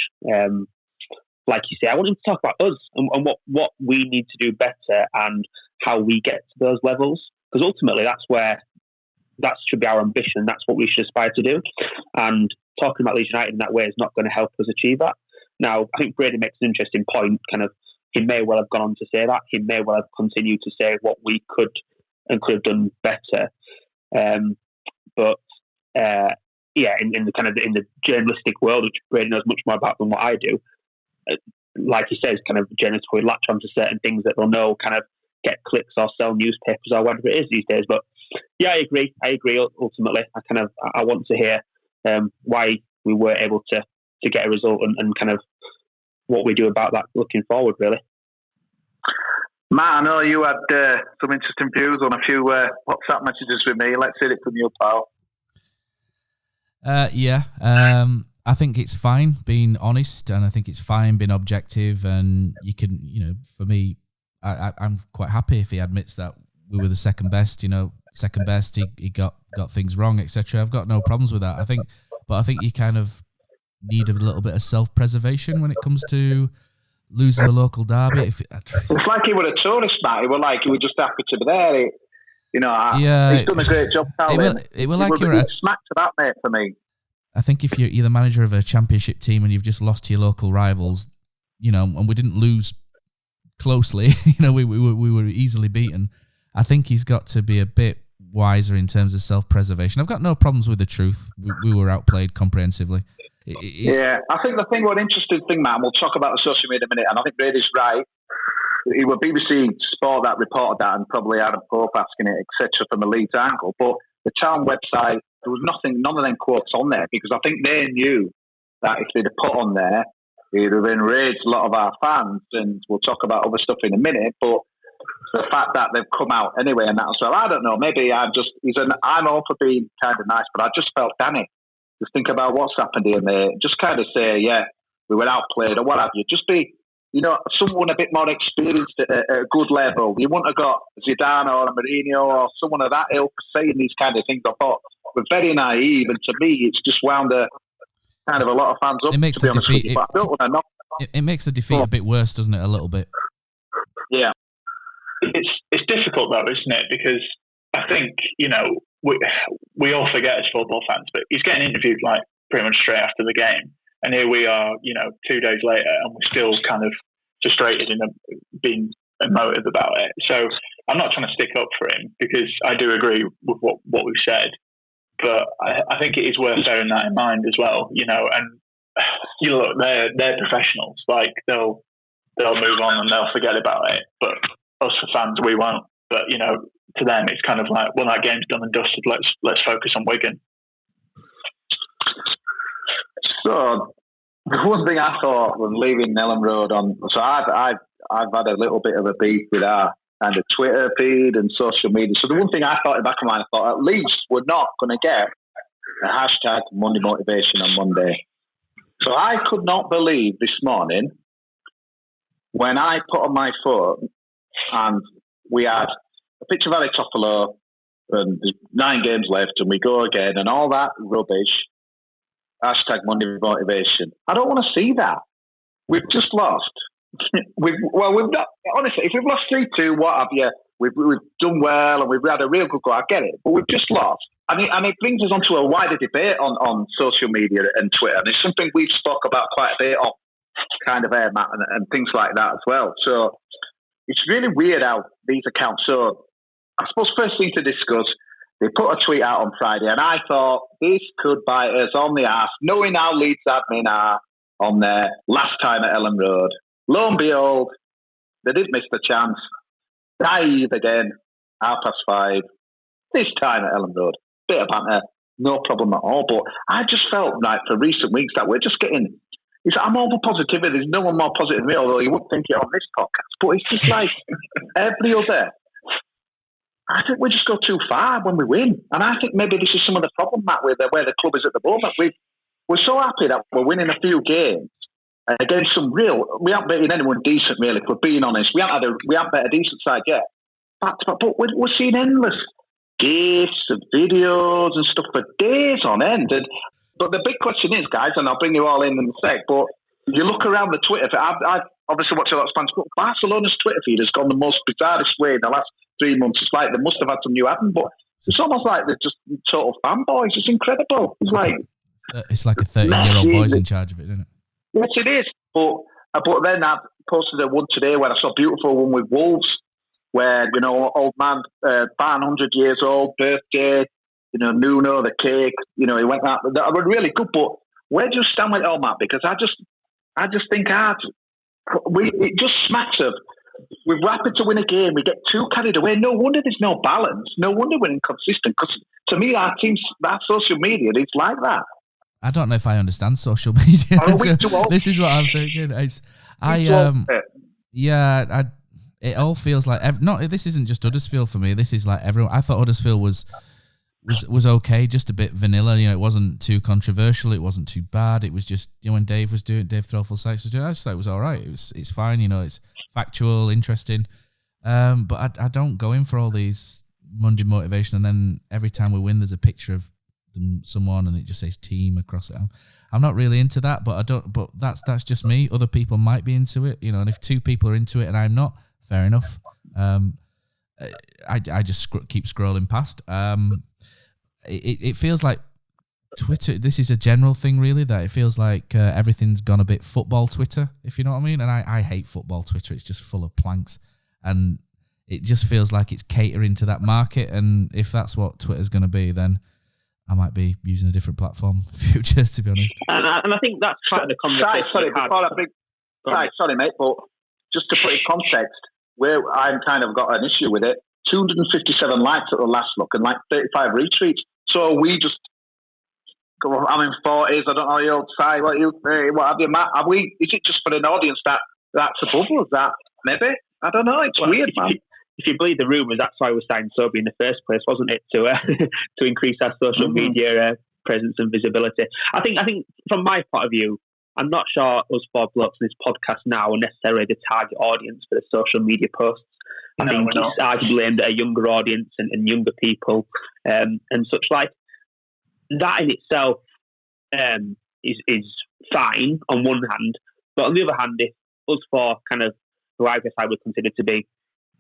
like you say, I want him to talk about us and what we need to do better and how we get to those levels. Because ultimately that should be our ambition. That's what we should aspire to do. And talking about Leeds United in that way is not going to help us achieve that. Now, I think Brady makes an interesting point. Kind of, he may well have gone on to say that. He may well have continued to say what we could have done better. In the journalistic world, which Brady knows much more about than what I do, like he says, kind of journalists will latch onto certain things that they'll know kind of get clicks or sell newspapers or whatever it is these days. But yeah, I agree. Ultimately, I want to hear why we were able to get a result and kind of what we do about that looking forward, really. Matt, I know you had some interesting views on a few WhatsApp messages with me. Let's hear it from you, pal. I think it's fine being honest, and I think it's fine being objective, and you can, for me, I'm quite happy if he admits that we were the second best, second best, he got things wrong, etc. I've got no problems with that. I think you kind of need a little bit of self-preservation when it comes to losing a local derby. It's like he were a tourist, Matt. He were just happy to be there. He's done a great job. It will like you're smack to that, mate, for me. I think if you're the manager of a championship team and you've just lost to your local rivals, and we didn't lose closely, we were easily beaten. I think he's got to be a bit wiser in terms of self-preservation. I've got no problems with the truth. We were outplayed comprehensively. I think one interesting thing, Matt, and we'll talk about the social media in a minute, and I think Brady's right. It was BBC Sport that reported that, and probably Adam Pope asking it, etc., from a Leeds angle. But the Town website, there was none of them quotes on there, because I think they knew that if they'd have put on there, it would have enraged a lot of our fans, and we'll talk about other stuff in a minute. But the fact that they've come out anyway and that as well, I don't know. Maybe I'm all for being kind of nice, but I just felt, Danny, just think about what's happened here, mate. Just kind of say, yeah, we were outplayed or what have you. Just be, someone a bit more experienced at a good level. You wouldn't have got Zidane or Mourinho or someone of that ilk saying these kind of things. I thought we're very naive, and to me, it's just wound a lot of fans up. It makes to be the honest with defeat. you, but I don't want to knock. It makes the defeat a bit worse, doesn't it? A little bit. Yeah. It's difficult though, isn't it? Because I think we all forget as football fans, but he's getting interviewed like pretty much straight after the game. And here we are, 2 days later, and we're still kind of frustrated and being emotive about it. So I'm not trying to stick up for him because I do agree with what we've said, but I think it is worth bearing that in mind as well. And look, they're professionals. Like they'll move on and they'll forget about it. But us as fans, we won't. But to them, it's kind of like, well, that game's done and dusted. Let's focus on Wigan. So the one thing I thought when leaving Elland Road so I've had a little bit of a beef with our kind of Twitter feed and social media. So the one thing I thought in the back of my mind, I thought at least we're not going to get a hashtag Monday Motivation on Monday. So I could not believe this morning when I put on my phone and we had a picture of Alex Toffolo and there's 9 games left and we go again and all that rubbish. Hashtag Monday Motivation. I don't want to see that. We've just lost. We've not, honestly, if we've lost 3-2, what have you? We've done well and we've had a real good go. I get it, but we've just lost. And it brings us onto a wider debate on social media and Twitter. And it's something we've spoke about quite a bit of kind of air, Matt, and things like that as well. So it's really weird how these accounts. So I suppose first thing to discuss, they put a tweet out on Friday, and I thought this could bite us on the arse, knowing how Leeds admin are on their last time at Elland Road. Lo and behold, they did miss the chance. Dive again, 5:30, this time at Elland Road. Bit of banter, no problem at all. But I just felt like for recent weeks that we're just getting. I'm all for positivity. There's no one more positive than me, although you wouldn't think it on this podcast. But it's just like every other. I think we just go too far when we win. And I think maybe this is some of the problem, Matt, with where the club is at the moment. We're so happy that we're winning a few games against some real... We haven't beaten anyone decent, really, if we're being honest. We haven't bet a decent side yet. But we're seeing endless gifs and videos and stuff for days on end. But the big question is, guys, and I'll bring you all in a sec, but you look around the Twitter... I've obviously watched a lot of Spanish, but Barcelona's Twitter feed has gone the most bizarrest way in the last 3 months. It's like they must have had some new admin, but it's almost like they're just total fanboys. It's incredible. It's like a 13-year-old boy's in charge of it, isn't it? Yes, it is. But then I posted a one today where I saw a beautiful one with Wolves, where old man, Ban 100 years old, birthday, Nuno, the cake, he went that. That were really good. But where do you stand with it all, Matt? Because I just think it just smacks of. We're rapid to win a game. We get too carried away. No wonder there's no balance. No wonder we're inconsistent. Because to me, our social media, it's like that. I don't know if I understand social media. This is what I'm thinking. It all feels like this isn't just Huddersfield for me. This is like everyone. I thought Huddersfield was okay, just a bit vanilla. It wasn't too controversial. It wasn't too bad. It was just when Dave Threlfall-Sykes was doing it, I just thought it was all right. It's fine. It's factual, interesting. But I don't go in for all these Monday motivation, and then every time we win, there's a picture of someone and it just says team across it. I'm not really into that, but that's just me. Other people might be into it, and if 2 people are into it and I'm not, fair enough. I just keep scrolling past. It feels like Twitter, this is a general thing really, that it feels like everything's gone a bit football Twitter, if you know what I mean. And I hate football Twitter. It's just full of planks, and it just feels like it's catering to that market. And if that's what Twitter's going to be, then I might be using a different platform in the future, to be honest. And I think that's part of the conversation. Sorry, mate, but just to put in context, where I've kind of got an issue with it, 257 likes at the last look and like 35 retweets. So we just... I'm in 40s. I don't know your old side. What have you, Matt? Is it just for an audience that's above us? That maybe? I don't know. It's weird, man. If you believe the rumours, that's why we signed Sobi in the first place, wasn't it? To increase our social media presence and visibility. I think from my point of view, I'm not sure us four blokes in this podcast now are necessarily the target audience for the social media posts. I think it's arguably aimed at a younger audience and younger people and such like. That in itself is fine on one hand, but on the other hand, if us four kind of, who I guess I would consider to be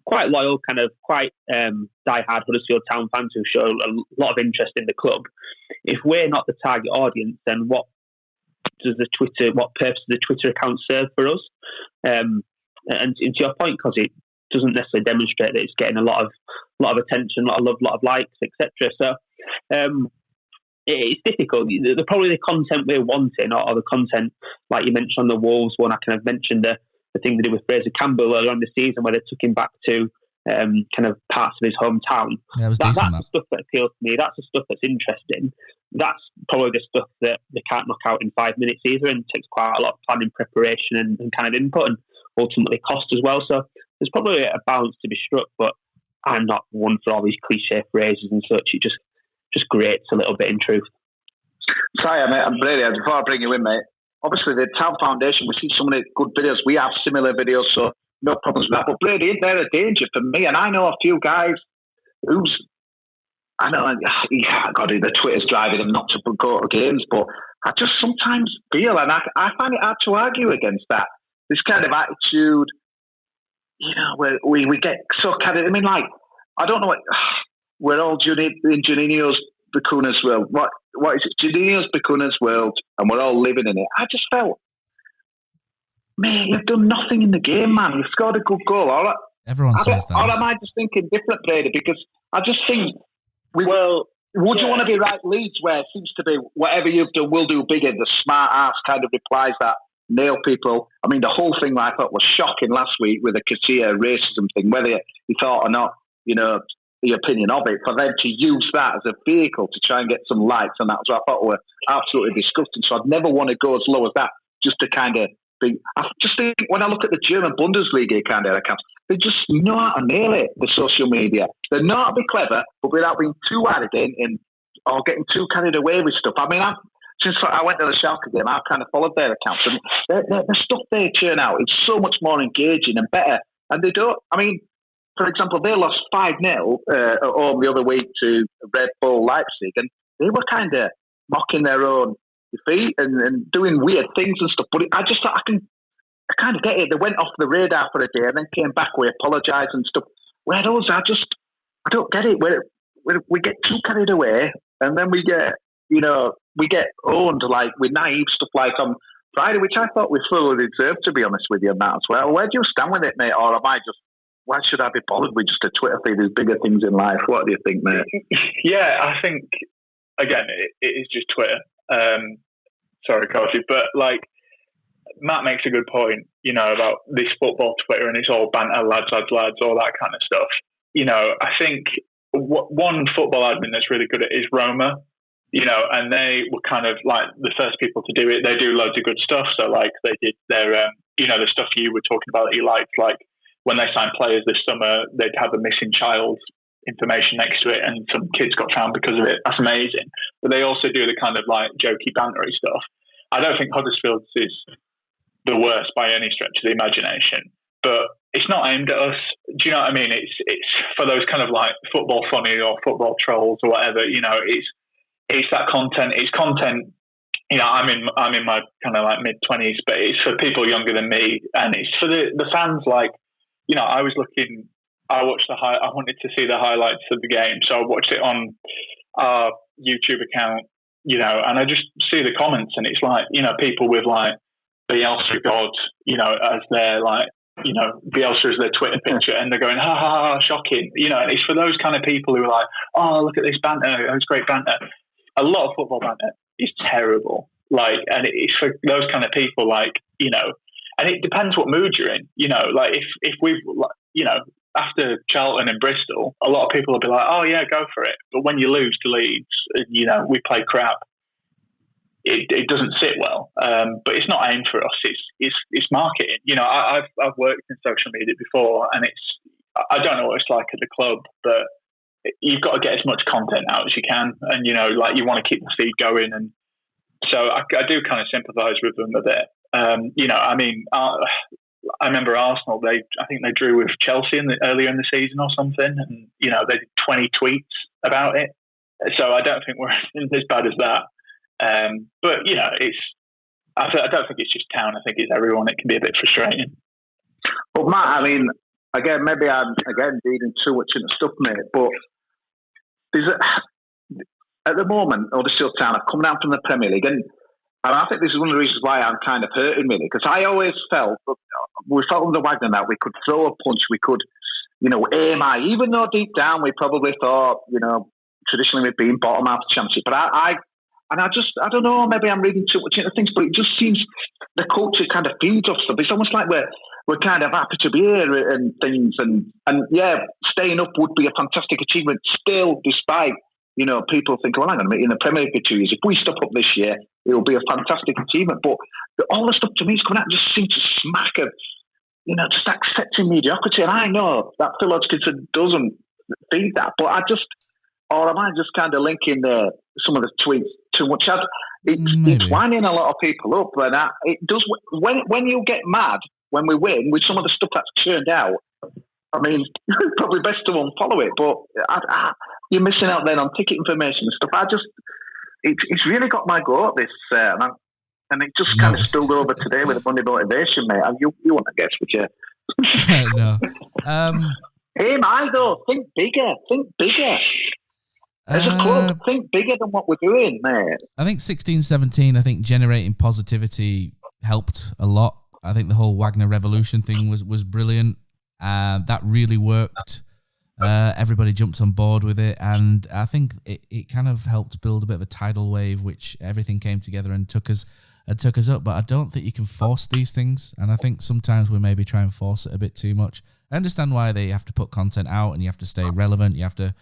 quite loyal, kind of quite die-hard Huddersfield Town fans who show a lot of interest in the club, if we're not the target audience, then what purpose does the Twitter account serve for us? And to your point, because it doesn't necessarily demonstrate that it's getting a lot of attention, a lot of love, a lot of likes, etc. So it's difficult. Probably the content we're wanting, or the content like you mentioned on the Wolves one, I kind of mentioned the thing to do with Fraser Campbell earlier on the season where they took him back to kind of parts of his hometown. Yeah, it was that's decent, the stuff that appeals to me. That's the stuff that's interesting. That's probably the stuff that they can't knock out in 5 minutes either, and takes quite a lot of planning, preparation, and kind of input, and ultimately cost as well. So there's probably a balance to be struck, but I'm not one for all these cliche phrases and such. It just grates a little bit in truth. Sorry, mate, I'm Brady. Before I bring you in, mate, obviously the Town Foundation, we see so many good videos. We have similar videos, so no problems with that. But Brady, isn't there a danger for me? And I know a few guys the Twitter's driving them not to go to games, but I just sometimes feel, and I find it hard to argue against that, this kind of attitude, where we get so carried. I mean, like, I don't know what, we're all in Juninho's Bacuna's world. What is it? Juninho's Bacuna's world, and we're all living in it. I just felt, man, you've done nothing in the game, man. You've scored a good goal. Everyone says that. Or am I just thinking different, Brady? Because I just think, would you want to be right Leeds, where it seems to be whatever you've done, we'll do bigger? The smart ass kind of replies that nail people. I mean, the whole thing I thought was shocking last week with the Katia racism thing, whether you thought or not, the opinion of it, for them to use that as a vehicle to try and get some likes, and that was what I thought were absolutely disgusting. So I'd never want to go as low as that, just to kind of be. I just think when I look at the German Bundesliga kind of accounts, they just know how to nail it, the social media. They know how to be clever, but without being too arrogant or getting too carried away with stuff. I mean, since I went to the Schalke game, I've kind of followed their accounts, and the stuff they churn out is so much more engaging and better. And they don't, I mean, for example, they lost 5-0 at home the other week to Red Bull Leipzig, and they were kind of mocking their own defeat and doing weird things and stuff. But I just thought I kind of get it. They went off the radar for a day and then came back. We apologised and stuff. Where those, I don't get it. We get too carried away, and then we get owned like with naive stuff like on Friday, which I thought we fully deserved, to be honest with you, on that as well. Where do you stand with it, mate? Or am I just, why should I be bothered with just a Twitter feed? There's bigger things in life. What do you think, mate? Yeah, I think, again, it is just Twitter. Sorry, Kofi, but like, Matt makes a good point, about this football Twitter, and it's all banter, lads, all that kind of stuff. I think one football admin that's really good at is Roma, and they were kind of like the first people to do it. They do loads of good stuff. So like they did their, the stuff you were talking about that you liked, like when they signed players this summer, they'd have a missing child information next to it, and some kids got found because of it. That's amazing. But they also do the kind of like jokey, bantery stuff. I don't think Huddersfield's is the worst by any stretch of the imagination, but it's not aimed at us. Do you know what I mean? It's for those kind of like football funny or football trolls or whatever. It's that content. It's content. I'm in my kind of like mid-20s, but it's for people younger than me, and it's for the fans. Like, I wanted to see the highlights of the game, so I watched it on our YouTube account, and I just see the comments, and it's like, people with like Bielsa God, as their like, Bielsa is their Twitter picture, and they're going, ha ha ha, shocking, and it's for those kind of people who are like, oh, look at this banter, it's great banter. A lot of football banter is terrible, like, and it's for those kind of people, like, and it depends what mood you're in, like if we've, after Charlton and Bristol, a lot of people will be like, oh yeah, go for it. But when you lose to Leeds, we play crap. It doesn't sit well, but it's not aimed for us. It's marketing. I've worked in social media before, and I don't know what it's like at the club, but you've got to get as much content out as you can, and you want to keep the feed going and So I do kind of sympathise with them a bit. I remember Arsenal. I think they drew with Chelsea earlier in the season or something, and they did 20 tweets about it. So I don't think we're as bad as that. But I don't think it's just Town. I think it's everyone. It can be a bit frustrating. But Matt, again, maybe I'm reading too much into stuff, mate. But at the moment, Huddersfield Town are coming down from the Premier League, and I think this is one of the reasons why I'm kind of hurting, really, because I always felt we felt under Wagner that we could throw a punch, we could, aim high, even though deep down we probably thought, traditionally we've been bottom half of the Championship. But I don't know, maybe I'm reading too much into things, but it just seems the culture kind of feeds off stuff. It's almost like we're kind of happy to be here and things, and yeah, staying up would be a fantastic achievement still, despite. People think, well, hang on a minute, in the Premier League for 2 years, if we step up this year, it will be a fantastic achievement. But all the stuff to me is coming out just seems to smack of, just accepting mediocrity. And I know that Phil Hodgkinson doesn't feed that, but or am I just kind of linking some of the tweets too much? It's winding a lot of people up, and it does. When you get mad when we win with some of the stuff that's churned out, probably best to unfollow it, but you're missing out then on ticket information and stuff. It's really got my go at this, and it just kind of spilled over today with the Monday motivation, mate. You want to guess, would you? No. Hey, though, think bigger. As a club, think bigger than what we're doing, mate. I think 16-17, I think generating positivity helped a lot. I think the whole Wagner Revolution thing was brilliant. That really worked. Everybody jumped on board with it, and I think it kind of helped build a bit of a tidal wave, which everything came together and took us up. But I don't think you can force these things, and I think sometimes we maybe try and force it a bit too much. I understand why they have to put content out, and you have to stay relevant. You have to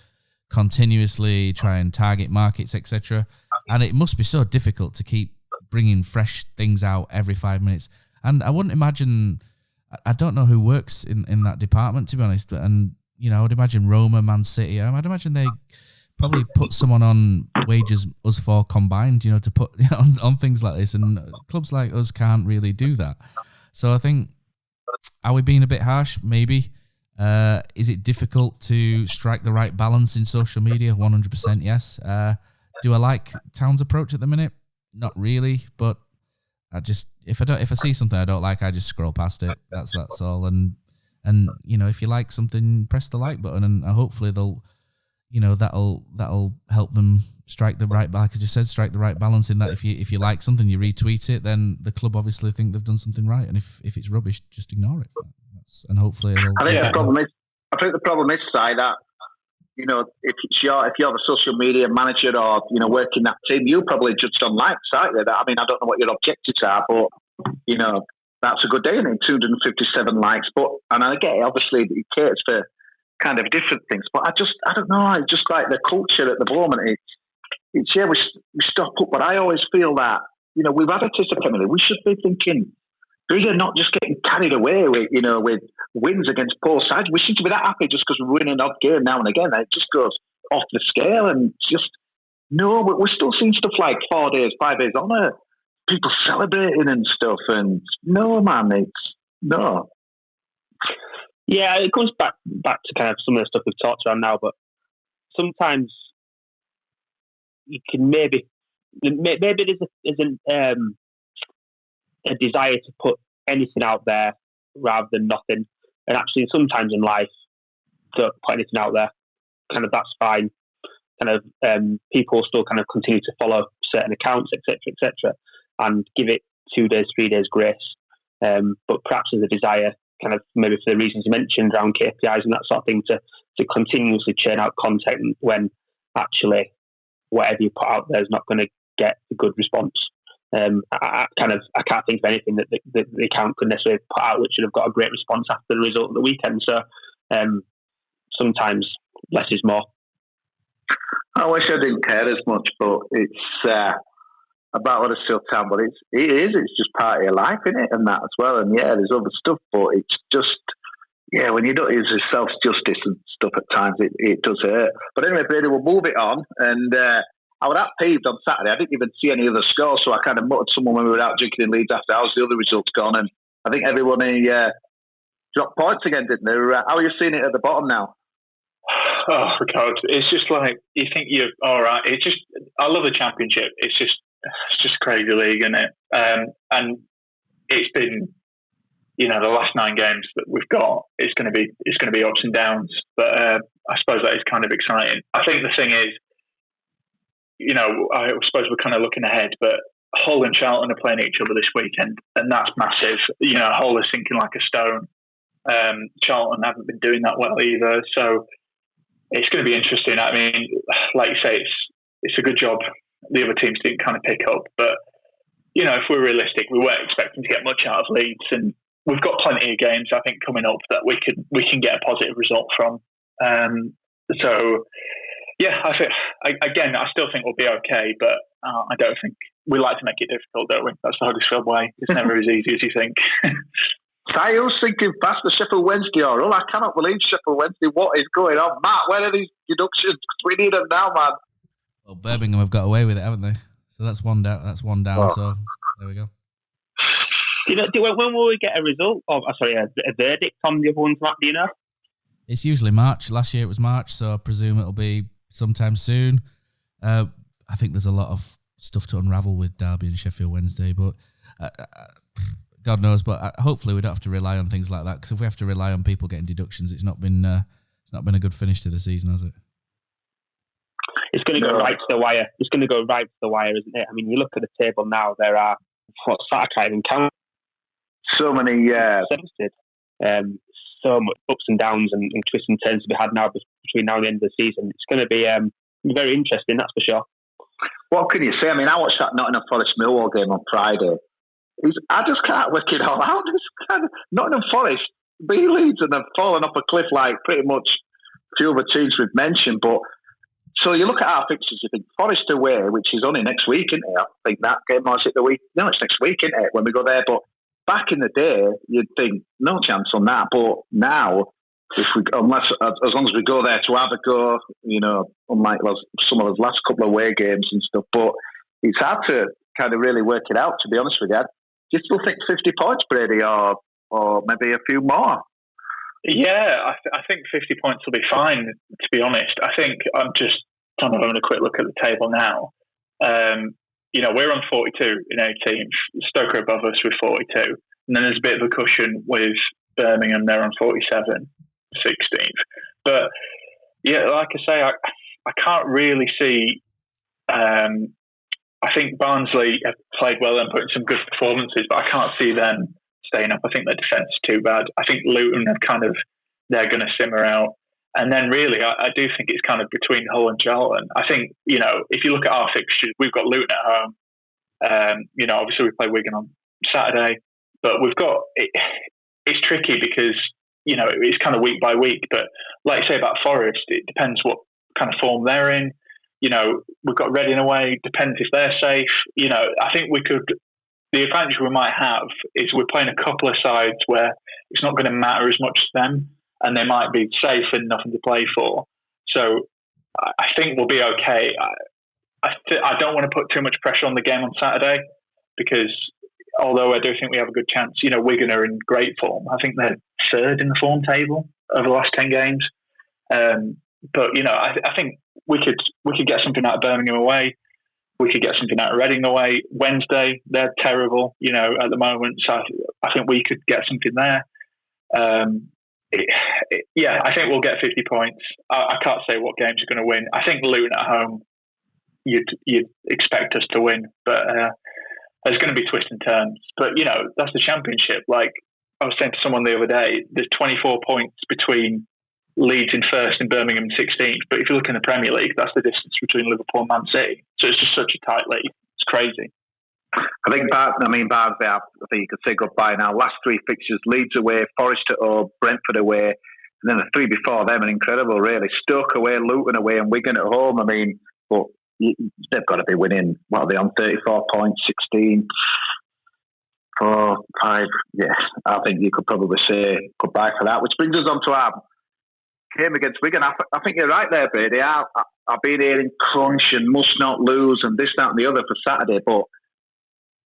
continuously try and target markets, etc. And it must be so difficult to keep bringing fresh things out every 5 minutes. And I wouldn't imagine. I don't know who works in that department, to be honest. And, I would imagine Roma, Man City, I'd imagine they probably put someone on wages us four combined, to put on things like this. And clubs like us can't really do that. So I think, are we being a bit harsh? Maybe. Is it difficult to strike the right balance in social media? 100% yes. Do I like Town's approach at the minute? Not really, but if I see something I don't like, I just scroll past it. That's all. And if you like something, press the like button, and hopefully that'll help them strike the right, like I just said, strike the right balance. In that, if you like something, you retweet it, then the club obviously think they've done something right, and if it's rubbish, just ignore it. And hopefully it'll. I think the problem is, Si, that if you're the social media manager or working that team, you probably judged on likes, aren't you? I don't know what your objectives are, but that's a good day, and 257 likes. And I get it, obviously it caters for kind of different things, but I don't know. I just like the culture at the moment. It's we stop up, but I always feel that we've had a taste of Premier League. We should be thinking bigger, not just getting carried away with with wins against poor sides. We seem to be that happy just because we're winning an odd game now and again. It just goes off the scale, and we're still seeing stuff like 4 days, 5 days on it. People celebrating and stuff, and no, man, no. Yeah, it comes back to kind of some of the stuff we've talked about now, but sometimes you can maybe there's a desire to put anything out there rather than nothing, and actually sometimes in life, don't put anything out there. Kind of that's fine. Kind of people still kind of continue to follow certain accounts, etc., and give it 2 days, 3 days grace. But perhaps there's a desire, kind of maybe for the reasons you mentioned around KPIs and that sort of thing, to continuously churn out content when actually whatever you put out there is not going to get a good response. I can't think of anything that the account could necessarily put out which should have got a great response after the result of the weekend. So sometimes less is more. I wish I didn't care as much, but it's about Huddersfield Town, but it's just part of your life, isn't it? And that as well. And yeah, there's other stuff, but it's just, when you don't use self-justice and stuff at times, it does hurt. But anyway, Brady, we'll move it on. And I was that peeved on Saturday. I didn't even see any other scores, so I kind of muttered someone when we were out drinking in Leeds after how's the other results gone, and I think everyone dropped points again, didn't they? How are you seeing it at the bottom now? Oh God, it's just like you think you're all right. It's just I love the Championship. It's just a crazy league, isn't it? And it's been, the last 9 games that we've got, it's going to be ups and downs. But I suppose that is kind of exciting. I think the thing is, I suppose we're kind of looking ahead, but Hull and Charlton are playing each other this weekend, and that's massive. Hull is sinking like a stone. Charlton haven't been doing that well either, so it's going to be interesting. I mean, like you say, it's a good job the other teams didn't kind of pick up, but if we're realistic, we weren't expecting to get much out of Leeds, and we've got plenty of games I think coming up that we can get a positive result from. So yeah, I still think we'll be okay, but I don't think we like to make it difficult, don't we? That's the Huddersfield way. It's never as easy as you think. I was thinking faster Sheffield Wednesday or I cannot believe Sheffield Wednesday. What is going on, Matt? Where are these deductions? We need them now, man. Well, Birmingham have got away with it, haven't they? So that's one down. Oh. So there we go. When will we get a result? A verdict on the other ones, Matt? Do you know? It's usually March. Last year it was March, so I presume it'll be sometime soon. I think there's a lot of stuff to unravel with Derby and Sheffield Wednesday, but God knows. But hopefully we don't have to rely on things like that, because if we have to rely on people getting deductions, it's not been a good finish to the season, has it? It's going to go right to the wire. It's going to go right to the wire, isn't it? I mean, you look at the table now. There are I can't even count. So many. So much ups and downs and twists and turns to be had now between now and the end of the season. It's going to be very interesting, that's for sure. What can you say? I mean, I watched that Nottingham Forest Millwall game on Friday. I just can't work it all out. Nottingham Forest beat Leeds and they've fallen off a cliff like pretty much a few other teams we've mentioned. But so you look at our fixtures, you think Forest away, which is only next week, isn't it? I think that game, or is it the week? No, it's next week, isn't it, when we go there? But back in the day, you'd think no chance on that. But now, as long as we go there to have a go, unlike some of those last couple of away games and stuff. But it's hard to kind of really work it out, to be honest with you. Do you still think 50 points, Brady, or maybe a few more? Yeah, I think 50 points will be fine, to be honest. I think I'm just kind of having a quick look at the table now. We're on 42 in 18th. Stoke are above us with 42. And then there's a bit of a cushion with Birmingham. They're on 47, 16th. But, yeah, like I say, I can't really see... I think Barnsley have played well and put in some good performances, but I can't see them staying up. I think their defence is too bad. I think Luton they're going to simmer out. And then really, I do think it's kind of between Hull and Charlton. I think, if you look at our fixtures, we've got Luton at home. Obviously we play Wigan on Saturday, but we've got, it's tricky because, it's kind of week by week. But like you say about Forest, it depends what kind of form they're in. We've got Reading away, depends if they're safe. I think the advantage we might have is we're playing a couple of sides where it's not going to matter as much to them, and they might be safe and nothing to play for. So I think we'll be okay. I don't want to put too much pressure on the game on Saturday, because although I do think we have a good chance, Wigan are in great form. I think they're third in the form table over the last 10 games. But I think we could get something out of Birmingham away. We could get something out of Reading away. Wednesday, they're terrible, at the moment. So I think we could get something there. I think we'll get 50 points. I can't say what games are going to win. I think Luton at home, you'd expect us to win, but there's going to be twists and turns. But that's the Championship. Like I was saying to someone the other day, there's 24 points between Leeds in first and Birmingham in 16th. But if you look in the Premier League, that's the distance between Liverpool and Man City. So it's just such a tight league. It's crazy. I think Barnsley, I think you could say goodbye now. Last 3 fixtures: Leeds away, Forest at home, Brentford away, and then the 3 before them are incredible, really. Stoke away, Luton away, and Wigan at home. I mean, but they've got to be winning. What are they on? 34 points, 16, 4, 5. Yeah, I think you could probably say goodbye for that. Which brings us on to our game against Wigan. I think you're right there, Brady. I've been hearing crunch and must not lose and this, that, and the other for Saturday, but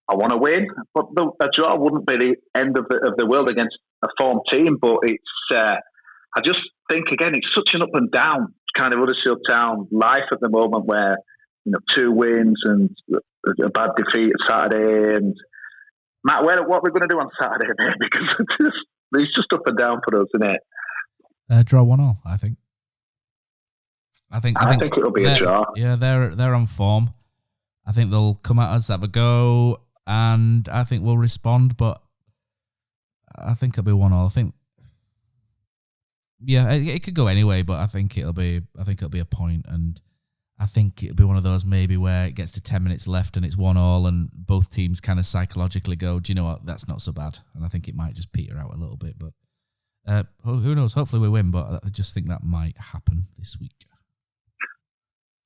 I want to win. But a draw wouldn't be the end of the world against a formed team. But it's, I just think again, it's such an up and down kind of Huddersfield Town life at the moment, where 2 wins and a bad defeat Saturday. And Matt, what are we going to do on Saturday, mate? Because it's just up and down for us, isn't it? Draw 1-1, I think. I think it'll be a draw. Yeah, they're on form. I think they'll come at us, have a go, and I think we'll respond. But I think it'll be 1-1. I think, yeah, it could go anyway. But I think it'll be a point, and I think it'll be one of those maybe where it gets to 10 minutes left and it's 1-1, and both teams kind of psychologically go, do you know what? That's not so bad. And I think it might just peter out a little bit. But who knows? Hopefully we win. But I just think that might happen this week.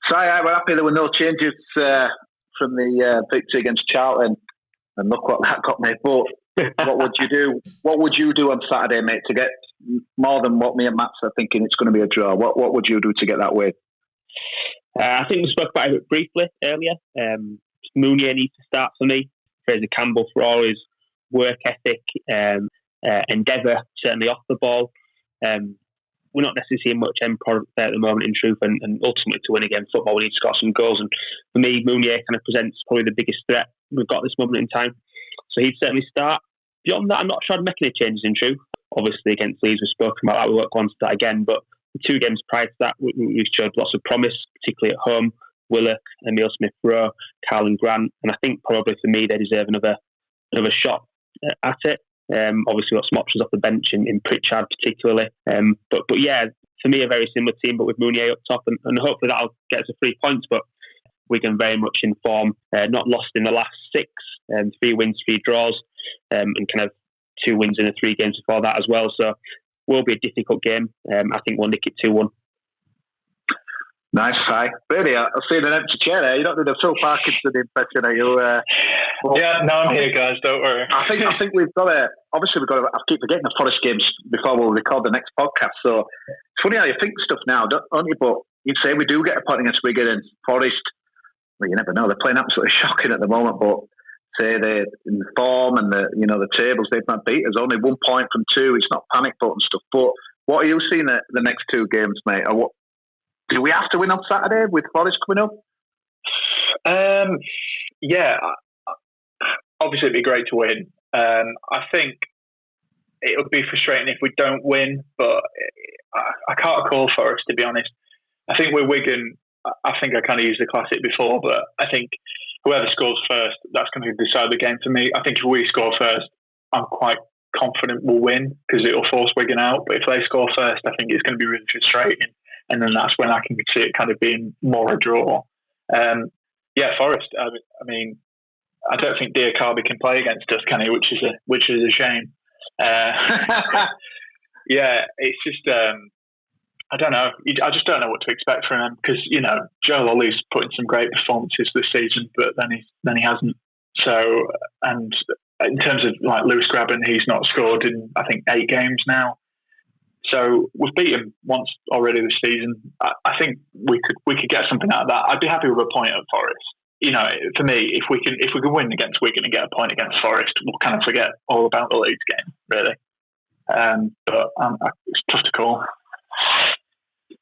So we're happy there were no changes from the victory against Charlton, and look what that got me. But what would you do? What would you do on Saturday, mate, to get more than what me and Matt are thinking it's going to be a draw? What would you do to get that win? I think we spoke about it briefly earlier. Mounier needs to start for me. Fraser Campbell for all his work ethic, endeavour, certainly off the ball. We're not necessarily seeing much end product there at the moment, in truth, and ultimately to win again football, we need to score some goals. And for me, Mounier kind of presents probably the biggest threat we've got at this moment in time. So he'd certainly start. Beyond that, I'm not sure I'd make any changes, in truth. Obviously, against Leeds, we've spoken about that. We won't go on to that again. But the 2 games prior to that, we've showed lots of promise, particularly at home. Willock, Emile Smith-Rowe, Karlan Grant. And I think probably for me, they deserve another shot at it. Obviously, we've got some options off the bench in Pritchard particularly. But yeah, for me, a very similar team, but with Mounier up top, and hopefully that'll get us a 3 points. But Wigan very much in form, not lost in the last 6, 3 wins, 3 draws, and kind of 2 wins in the 3 games before that as well. So will be a difficult game. I think we'll nick it 2-1. Nice, hi. Really, I see an empty chair there. You're not doing a Phil Parkinson impression, are you? Yeah, no, I'm here, guys. Don't worry. I think we've got to. Obviously, we've got to. I keep forgetting the Forest games before we'll record the next podcast. So it's funny how you think stuff now, don't you? But you'd say we do get a point against Wigan and Forest. Well, you never know. They're playing absolutely shocking at the moment, but say they're in the form and the tables, they've not beat us. Only 1 point from 2. It's not panic button stuff. But what are you seeing the next 2 games, mate? Or what? Do we have to win on Saturday with Forest coming up? Yeah, obviously it'd be great to win. I think it would be frustrating if we don't win, but I can't call Forest, to be honest. I think with Wigan, I think I kind of used the classic before, but I think whoever scores first, that's going to decide the game for me. I think if we score first, I'm quite confident we'll win because it'll force Wigan out. But if they score first, I think it's going to be really frustrating. And then that's when I can see it kind of being more a draw. Yeah, Forest. I mean, I don't think Diakhaby can play against us, can he? Which is a shame. Yeah, it's just I don't know. I just don't know what to expect from him because Joel Ollie's put in some great performances this season, but then he hasn't. So, and in terms of like Lewis Grabban, he's not scored in I think 8 games now. So we've beaten once already this season. I think we could get something out of that. I'd be happy with a point at Forest. For me, if we can win against Wigan and get a point against Forest, we'll kind of forget all about the Leeds game, really. But it's tough to call.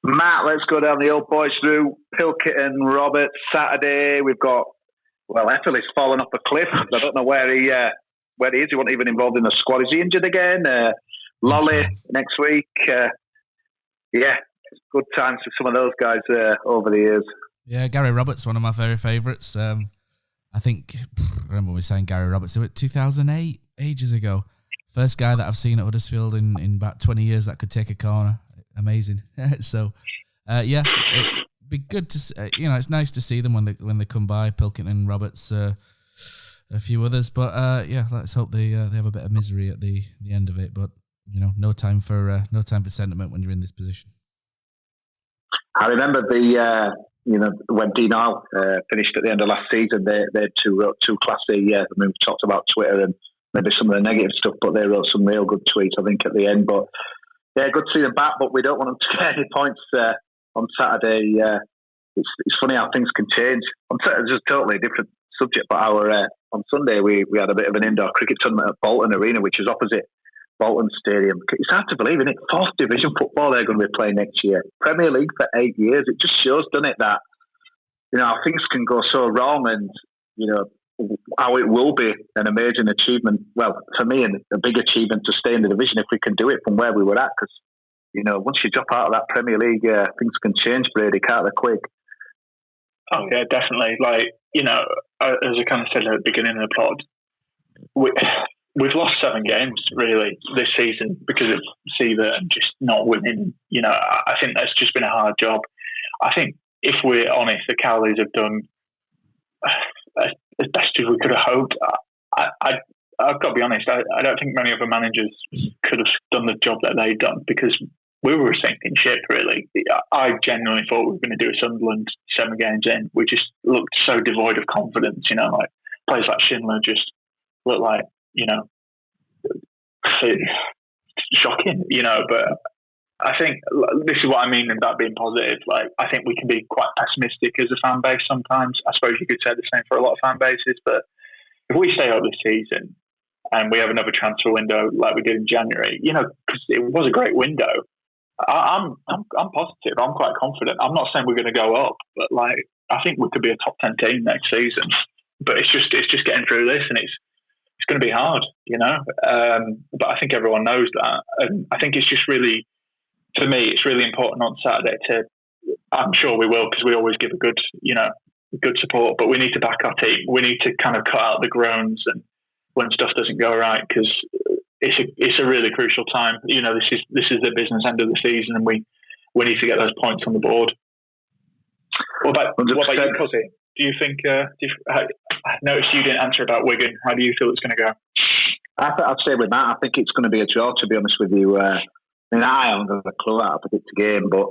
Matt, let's go down the old boys through Pilkington, Roberts. Saturday, we've got Eppley's fallen off a cliff. I don't know where he is. He wasn't even involved in the squad. Is he injured again? Lolly next week. Yeah, good times for some of those guys over the years. Yeah, Gary Roberts, one of my very favourites. I think, I remember we signed Gary Roberts 2008, ages ago. First guy that I've seen at Huddersfield in about 20 years that could take a corner. Amazing. So, yeah, it'd be good to, it's nice to see them when they come by. Pilkington, Roberts, a few others. But, yeah, let's hope they have a bit of misery at the end of it. But, no time for sentiment when you're in this position. I remember when Dean Isle finished at the end of last season, they wrote 2 classy. I mean, we talked about Twitter and maybe some of the negative stuff, but they wrote some real good tweets, I think, at the end. But yeah, good to see them back. But we don't want them to get any points on Saturday it's funny how things can change. It's just totally different subject, but on Sunday we had a bit of an indoor cricket tournament at Bolton Arena, which is opposite Bolton Stadium. It's hard to believe, isn't it? 4th division football they're going to be playing next year. Premier League for 8 years. It just shows, doesn't it, that things can go so wrong, and how it will be an amazing achievement. Well, for me, a big achievement to stay in the division if we can do it from where we were at. Because once you drop out of that Premier League, things can change, Brady, can't they, quick? Oh yeah, definitely. As I kind of said at the beginning of the pod, we've lost 7 games really this season because of Seaver and just not winning. I think that's just been a hard job. I think if we're honest, the Cowleys have done as best as we could have hoped. I've got to be honest, I don't think many other managers could have done the job that they've done because we were a sinking ship, really. I genuinely thought we were going to do a Sunderland 7 games in. We just looked so devoid of confidence, like players like Schindler just looked like, shocking, but I think this is what I mean about being positive. I think we can be quite pessimistic as a fan base sometimes. I suppose you could say the same for a lot of fan bases, but if we stay up this season and we have another transfer window like we did in January, because it was a great window, I'm positive. I'm quite confident. I'm not saying we're going to go up, but I think we could be a top 10 team next season. But it's just getting through this, and it's going to be hard, But I think everyone knows that, and I think it's just really, for me, it's really important on Saturday to. I'm sure we will because we always give a good support, but we need to back our team. We need to kind of cut out the groans and when stuff doesn't go right because it's a really crucial time. This is the business end of the season, and we need to get those points on the board. What about you, Cozzy? Do you think? I noticed you didn't answer about Wigan. How do you feel it's going to go? I'd say with that, I think it's going to be a draw. To be honest with you, I haven't got a clue how to predict the game, but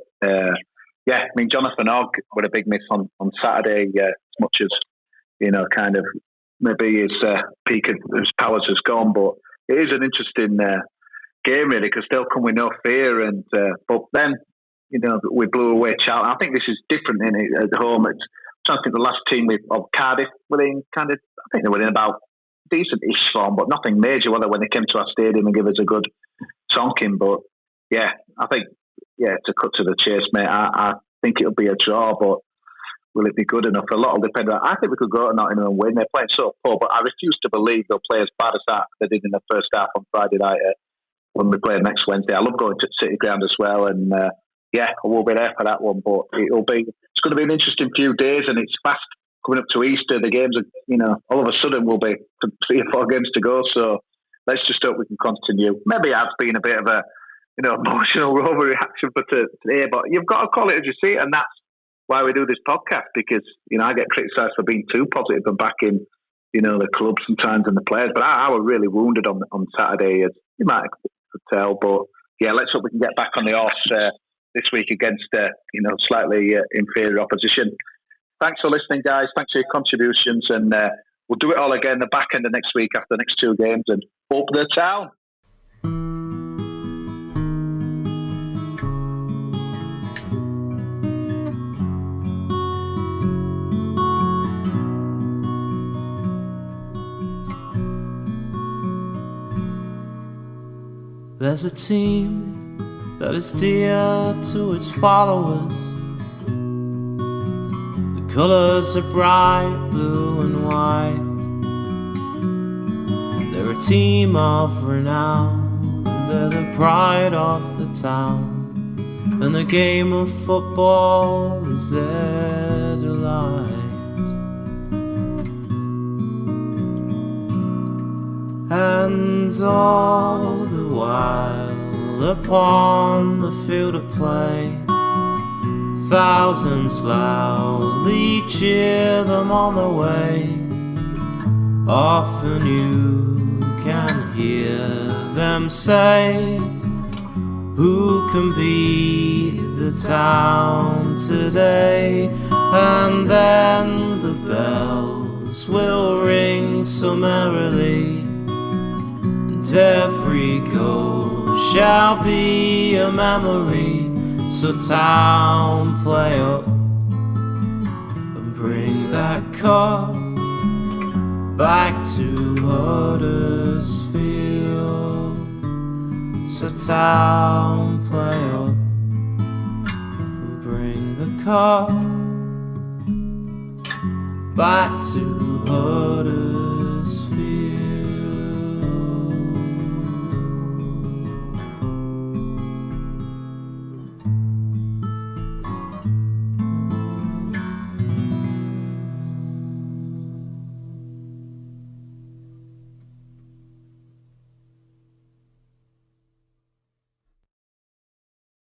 Jonathan Ogg with a big miss on Saturday. As much as kind of maybe his peak of his powers has gone, but it is an interesting game really because they'll come with no fear, and but then we blew away Charlton. I think this is different in it at home. I'm trying to think the last team of Cardiff were in I think they were in about decent-ish form, but nothing major. When they came to our stadium and give us a good tonking, but I think to cut to the chase, mate. I think it'll be a draw, but will it be good enough? A lot will depend on. I think we could go to Nottingham and win. They're playing so poor, but I refuse to believe they'll play as bad as that they did in the first half on Friday night when we play next Wednesday. I love going to City Ground as well, and we'll be there for that one. But it's going to be an interesting few days, and it's fast coming up to Easter. The games are, all of a sudden will be 3 or 4 games to go. So let's just hope we can continue. Maybe I've been a bit of a emotional overreaction for today, but you've got to call it as you see it, and that's why we do this podcast, because I get criticised for being too positive and backing the club sometimes and the players, but I was really wounded on Saturday, as you might tell. But let's hope we can get back on the horse this week against slightly inferior opposition. Thanks for listening, guys. Thanks for your contributions, and we'll do it all again the back end of next week after the next 2 games, and up the town. There's a team that is dear to its followers. The colours are bright blue and white. They're a team of renown, they're the pride of the town, and the game of football is their delight. And all the while upon the field of play, thousands loudly cheer them on the way. Often you can hear them say, who can beat the town today? And then the bells will ring so merrily, and every goal shall be a memory. So town, play up, bring that cup back to Huddersfield. So town, play up, bring the cup back to Huddersfield.